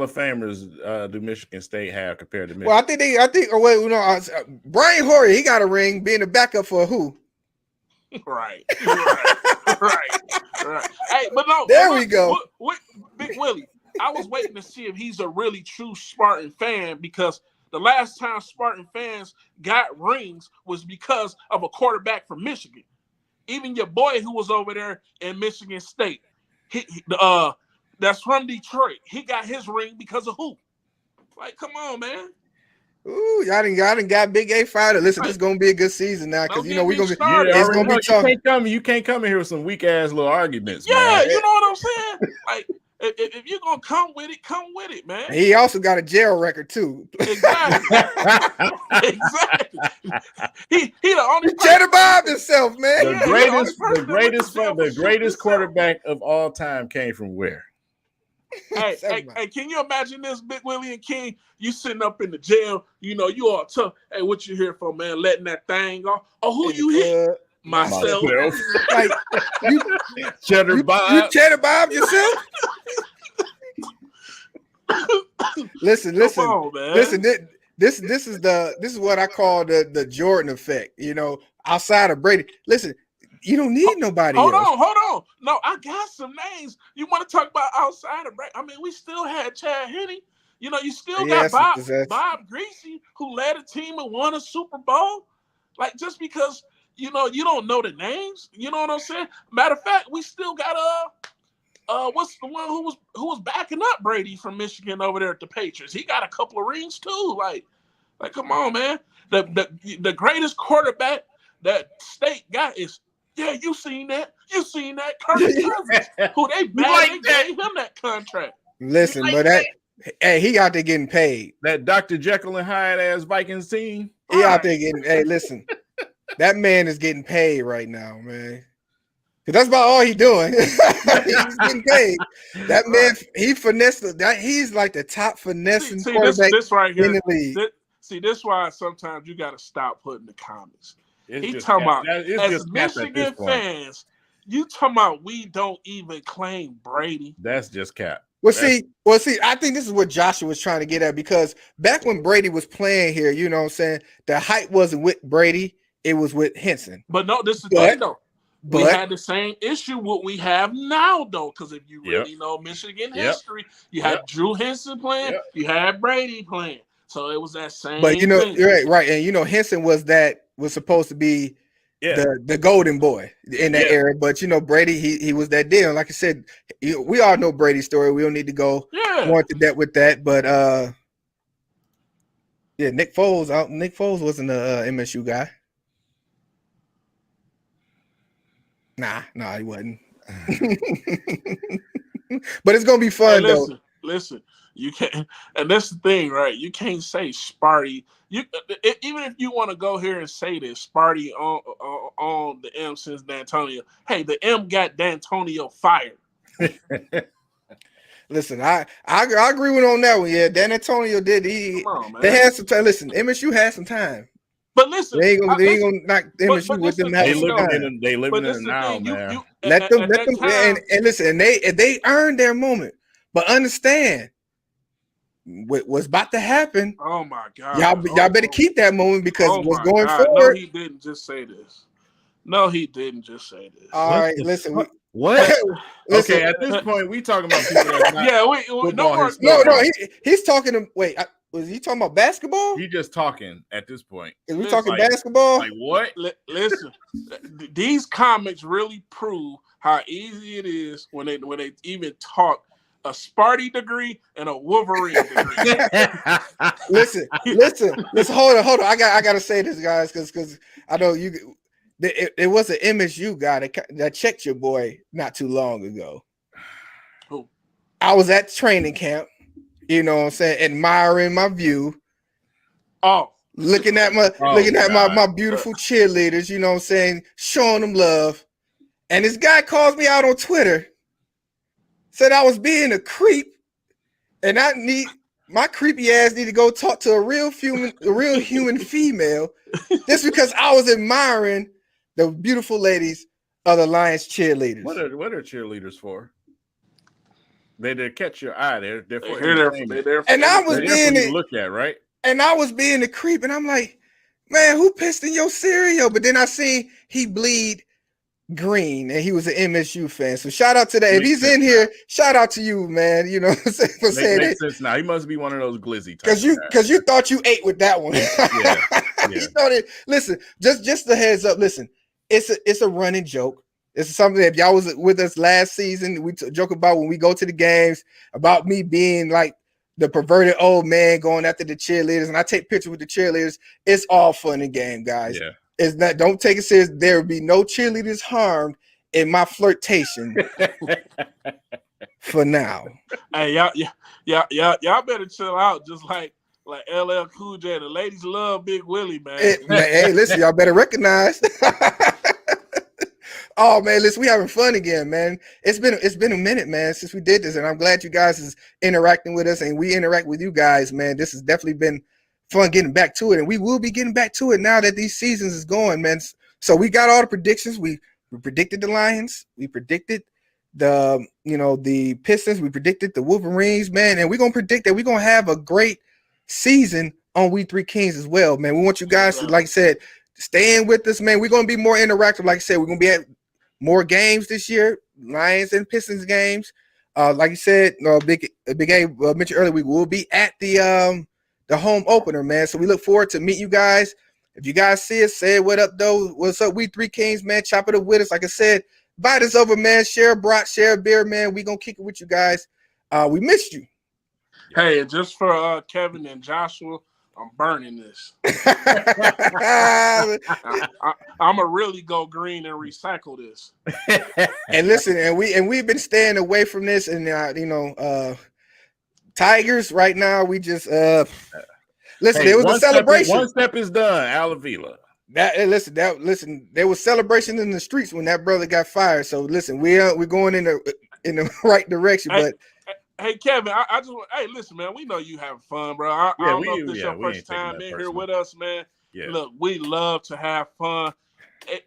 of Famers do Michigan State have compared to Michigan? Well, Brian Hoyer, he got a ring being a backup for who? Right. Hey, but no. There we go. Big Willie, I was waiting to see if he's a really true Spartan fan, because the last time Spartan fans got rings was because of a quarterback from Michigan. Even your boy who was over there in Michigan State, that's from Detroit. He got his ring because of who? Like, come on, man. Ooh, y'all done got Big A fired. Listen, this is gonna be a good season now, because we're gonna be. It's gonna be tough. You can't come in here with some weak ass little arguments. Yeah, man. you know what I'm saying? Like, if you're gonna come with it, man. He also got a jail record too. Exactly. Exactly. He the only Cheddar Bob himself, man. The greatest quarterback of all time came from where? Hey, can you imagine this, Big Willie and King? You sitting up in the jail, you all tough. Hey, what you here for, man? Letting that thing off. Oh, who you hit? Myself. Like, Cheddar Bob. You Cheddar Bob yourself? Listen. Come on, man. Listen. This is what I call the Jordan effect. Outside of Brady. Listen. You don't need nobody else. Hold on. No, I got some names. You want to talk about outside of Brady? I mean, we still had Chad Henne. You still got Bob Greasy, who led a team and won a Super Bowl. Like, just because you don't know the names, you know what I'm saying? Matter of fact, we still got what's the one who was backing up Brady from Michigan over there at the Patriots? He got a couple of rings too. Like come on, man. The greatest quarterback that State got is. Yeah, you seen that. Kirk Cousins, who they gave him that contract. Listen, he out there getting paid. That Dr. Jekyll and Hyde ass Vikings team. He out there getting. Hey, listen, that man is getting paid right now, man. Because that's about all he's doing. He's getting paid. That man, he finessed that. He's like the top finessing quarterback this right here, in the league. This why sometimes you got to stop putting the comments. He's talking about as Michigan fans. You talking about we don't even claim Brady? That's just cap. Well, see, I think this is what Joshua was trying to get at, because back when Brady was playing here, you know what I'm saying, the hype wasn't with Brady, it was with Henson. But no, this is the thing though. We had the same issue what we have now though, because if you really know Michigan history, you had Drew Henson playing, you had Brady playing, so it was that same. But thing. You're right, and Henson was supposed to be the golden boy in that era, but Brady, he was that deal. Like I said, we all know Brady's story. We don't need to go more into depth with that. But Nick Foles wasn't a MSU guy. Nah, he wasn't. But it's gonna be fun though. Listen. You can't, and that's the thing, right? You can't say Sparty. Even if you want to go here and say this, Sparty on the M since D'Antonio. Hey, the M got D'Antonio fired. Listen, I agree with on that one. Yeah, D'Antonio did. They had some time. Listen, MSU had some time. But listen, they ain't gonna knock MSU with them having some time. They living in it now, man. Let them and listen, and they earned their moment. But understand what's about to happen. Oh my God! Y'all better keep that moment because what's going forward. No, he didn't just say this. No, he didn't just say this. All right, listen. What? Okay, at this point, we talking about people that's not no. He's talking to was he talking about basketball? He just talking at this point. Is we talking basketball? Like what? Listen, these comics really prove how easy it is when they even talk a Sparty degree and a Wolverine degree. listen. Hold on. I gotta say this, guys, because I know you. It was an MSU guy that checked your boy not too long ago. Who? I was at training camp, you know what I'm saying, admiring my view. Oh. Looking at my beautiful cheerleaders, you know what I'm saying, showing them love. And this guy calls me out on Twitter, said I was being a creep, and my creepy ass need to go talk to a real human female just because I was admiring the beautiful ladies of the Lions cheerleaders. What are cheerleaders for? They catch your eye. They're for there. And I was being look at, right? And I was being a creep, and I'm like, man, who pissed in your cereal? But then I seen he bleed green, and he was an MSU fan. So shout out to that. If he's in here, shout out to you, man. You know what I'm saying? For saying makes sense now. He must be one of those glizzy types. Because you thought you ate with that one. Yeah. You thought it. Listen, just the heads up. Listen, it's a running joke. It's something that if y'all was with us last season, we joke about when we go to the games about me being like the perverted old man going after the cheerleaders, and I take pictures with the cheerleaders. It's all fun and game, guys. Yeah. It's not. Don't take it serious. There will be no cheerleaders harmed in my flirtation. For now. Hey, y'all better chill out. Just like LL Cool J, the ladies love Big Willie, man. Hey, listen, y'all better recognize. Oh man, listen, we having fun again, man. It's been a minute, man, since we did this, and I'm glad you guys is interacting with us, and we interact with you guys, man. This has definitely been fun getting back to it, and we will be getting back to it now that these seasons is going, man. So we got all the predictions. We predicted the Lions, we predicted the Pistons, we predicted the Wolverines, man, and we're gonna predict that we're gonna have a great season on W3Kings as well, man. We want you guys to, like I said, stay in with us, man. We're gonna be more interactive. Like I said, we're gonna be at more games this year, Lions and Pistons games. Like you said, Big A mentioned earlier, we will be at the home opener, man. So we look forward to meet you guys. If you guys see us, say what up, though. What's up, W3Kings, man? Chop it up with us. Like I said, invite us over, man. Share a brat, share a beer, man. We gonna kick it with you guys. We missed you. Hey, and just for Kevin and Joshua, I'm burning this. I'm gonna really go green and recycle this. And listen, and we've been staying away from this, and Tigers right now. We just listen. There was a celebration. One step is done. Alavila. Listen. There was celebration in the streets when that brother got fired. So listen, we're going in the right direction, but. Hey Kevin, listen, man. We know you having fun, bro. I don't know if this is your first time in here with us, man. Yeah. Look, we love to have fun.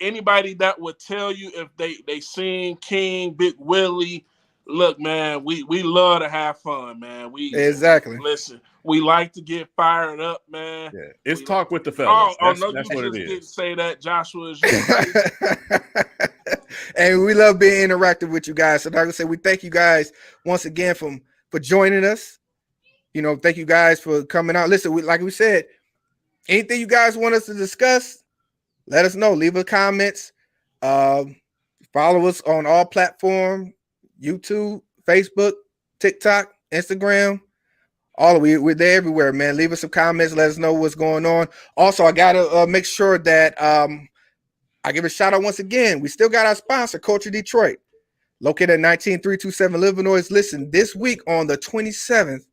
Anybody that would tell you if they seen King, Big Willie, look, man, we love to have fun, man. Exactly. Listen, we like to get fired up, man. Yeah, it's talk with the fellas. That's what it is. Didn't say that, Joshua. Is you. And we love being interactive with you guys. So like I said, we thank you guys once again for joining us. Thank you guys for coming out. Listen, like we said, anything you guys want us to discuss, let us know. Leave us comments. Follow us on all platforms: YouTube, Facebook, TikTok, Instagram. We're there everywhere, man. Leave us some comments. Let us know what's going on. Also, I gotta make sure that I give a shout out once again. We still got our sponsor, Culture Detroit. located at 19327 Illinois. Listen, this week on the 27th,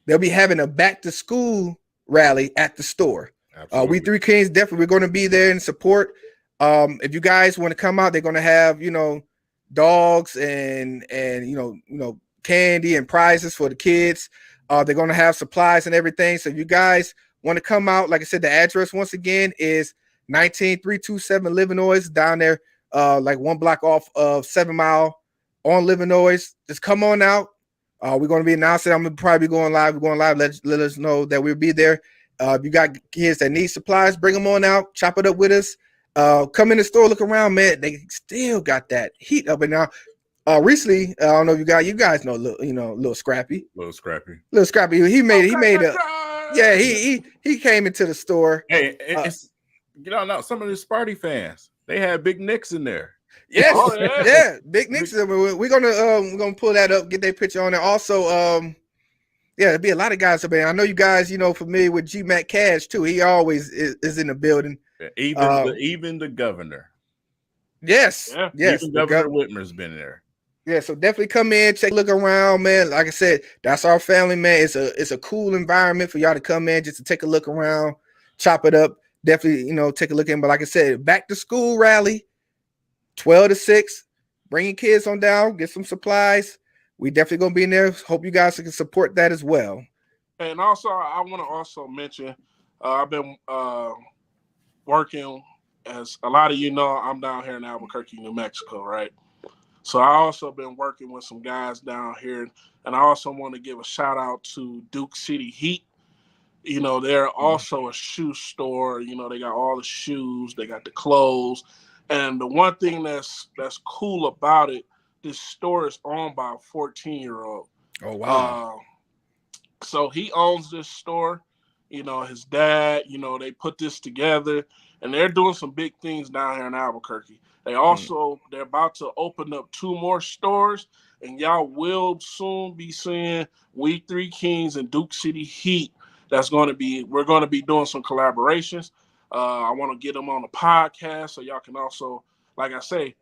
they'll be having a back to school rally at the store. We 3 Kings definitely, we're going to be there in support. If you guys want to come out, they're going to have, dogs and candy and prizes for the kids. They're going to have supplies and everything. So if you guys want to come out, like I said, the address once again is 19327 Illinois, down there, like 1 block off of 7 Mile on Illinois. Just come on out. We're going to be announcing. I'm going to probably be going live. We're going live. Let us know that we'll be there. If you got kids that need supplies, bring them on out. Chop it up with us. Come in the store, look around, man. They still got that heat up and now. Recently, I don't know if you guys know, little Scrappy. Little Scrappy. He made he came into the store. Hey, it's some of the Sparty fans, they had Big Nicks in there. Yes, yeah, Big Nicks. We're gonna pull that up, get their picture on there. Also, there'll be a lot of guys up there. I know you guys, familiar with G Mac Cash too. He always is in the building. Even the governor. Yes, yes. Even Governor Whitmer's been there. Yeah, so definitely come in, look around, man. Like I said, that's our family, man. It's a cool environment for y'all to come in just to take a look around, chop it up. Definitely, take a look in. But like I said, back to school rally, 12 to 6. Bring your kids on down, get some supplies. We definitely gonna be in there. Hope you guys can support that as well. And also, I want to also mention, I've been working, as a lot of you know, I'm down here in Albuquerque, New Mexico, right? So I also been working with some guys down here, and I also want to give a shout out to Duke City Heat. They're also a shoe store. They got all the shoes, they got the clothes, and the one thing that's cool about it, this store is owned by a 14-year-old. Oh wow! So he owns this store. His dad. They put this together, and they're doing some big things down here in Albuquerque. They're about to open up 2 more stores, and y'all will soon be seeing We 3 Kings and Duke City Heat. We're going to be doing some collaborations. I want to get them on the podcast so y'all can also, like I say,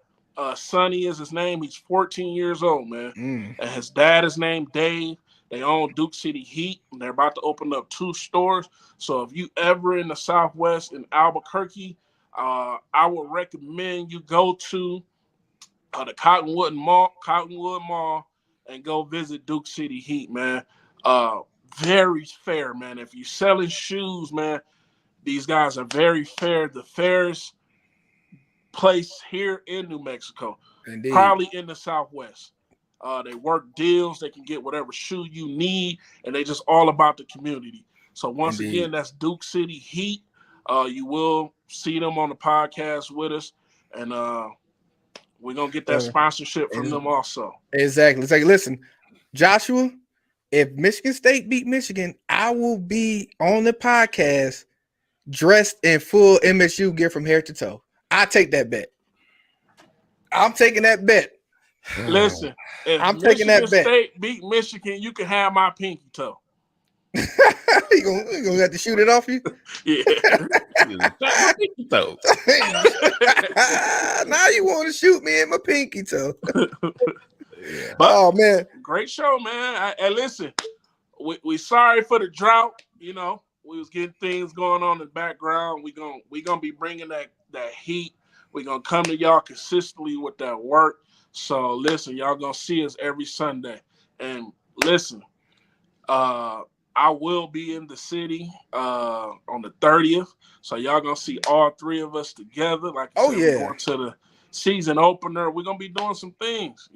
Sonny is his name. He's 14 years old, man. And his dad is named Dave. They own Duke City Heat, and they're about to open up 2 stores. So if you ever in the Southwest in Albuquerque, I would recommend you go to the Cottonwood Mall, and go visit Duke City Heat, man. Very fair, man. If you're selling shoes, man, these guys are very fair. The fairest place here in New Mexico. Indeed. Probably in the Southwest. They work deals. They can get whatever shoe you need, and they just all about the community. So once again, that's Duke City Heat. You will see them on the podcast with us, and we're going to get that sponsorship from them also. Exactly. It's like, listen, Joshua, if Michigan State beat Michigan, I will be on the podcast dressed in full MSU gear from head to toe. I take that bet. I'm taking that bet. Listen, if I'm taking that bet. State beat Michigan, you can have my pinky toe. you gonna have to shoot it off you? Yeah. Now you want to shoot me in my pinky toe. But, oh man, great show, man. And listen, we sorry for the drought. We was getting things going on in the background. We gonna be bringing that heat. We gonna come to y'all consistently with that work. So listen, y'all gonna see us every Sunday. And listen, I will be in the city on the 30th. So y'all gonna see all 3 of us together. Like I said, we're going to the season opener. We're gonna be doing some things,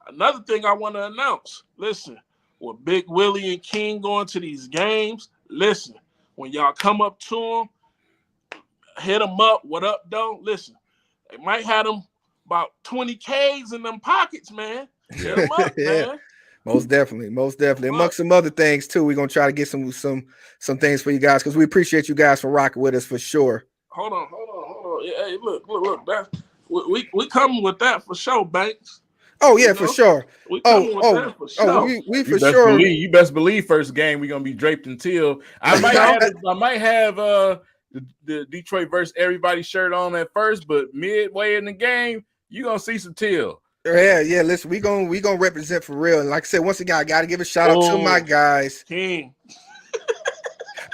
Another thing I want to announce, listen, with Big Willie and King going to these games, listen, when y'all come up to them, hit them up. What up, though? Listen, they might have them about 20 Ks in them pockets, man. Hit them up, man. Most definitely. Amongst some other things too, we're gonna try to get some things for you guys because we appreciate you guys for rocking with us for sure. Hold on. Hey, look. We coming with that for sure, Banks. Oh yeah, for sure. We coming with that for sure. We for sure. You best believe first game we're gonna be draped in teal. I might have the Detroit versus everybody shirt on at first, but midway in the game, you're gonna see some teal. Yeah. Listen, we gonna represent for real. And like I said, once again, I gotta give a shout out to my guys. King.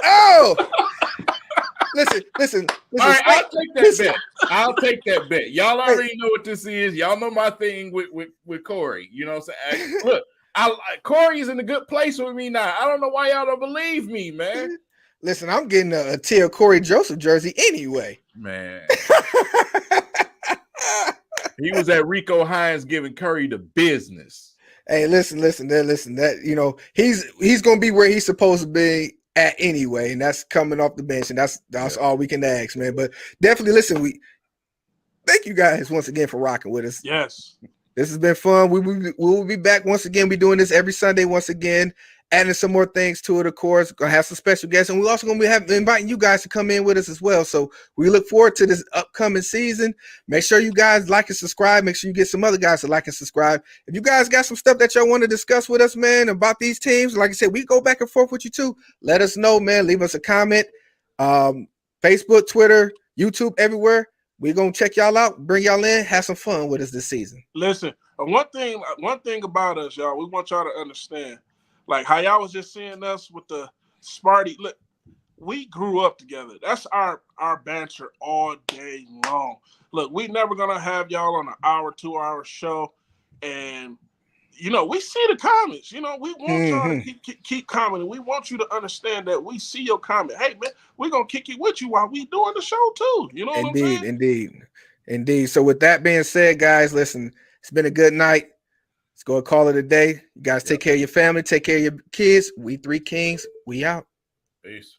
Oh, listen. All right, I'll take that bet. Y'all already know what this is. Y'all know my thing with Corey. You know what I'm saying? Look, Corey's in a good place with me now. I don't know why y'all don't believe me, man. Listen, I'm getting a Teal Corey Joseph jersey anyway. Man. He was at Rico Hines giving Curry the business. Hey, listen. That he's gonna be where he's supposed to be at anyway, and that's coming off the bench, and that's all we can ask, man. But definitely, listen, we thank you guys once again for rocking with us. Yes, this has been fun. We will be back once again. We're doing this every Sunday once again, adding some more things to it. Of course, gonna have some special guests, and we're also gonna be inviting you guys to come in with us as well. So we look forward to this upcoming season. Make sure you guys like and subscribe. Make sure you get some other guys to like and subscribe. If you guys got some stuff that y'all want to discuss with us, man, about these teams, like I said, we go back and forth with you too. Let us know, man. Leave us a comment. Facebook, Twitter, YouTube, everywhere. We're gonna check y'all out, bring y'all in, have some fun with us this season. Listen, one thing about us, y'all, we want y'all to understand. Like how y'all was just seeing us with the Sparty. Look, we grew up together. That's our banter all day long. Look, we never gonna have y'all on an hour, 2 hour show, and we see the comments. We want y'all to keep commenting. We want you to understand that we see your comment. Hey man, we're gonna kick it with you while we doing the show too. You know what I'm saying? Indeed. So with that being said, guys, listen, it's been a good night. Let's go and call it a day. You guys take care of your family, take care of your kids. We 3 Kings, we out. Peace.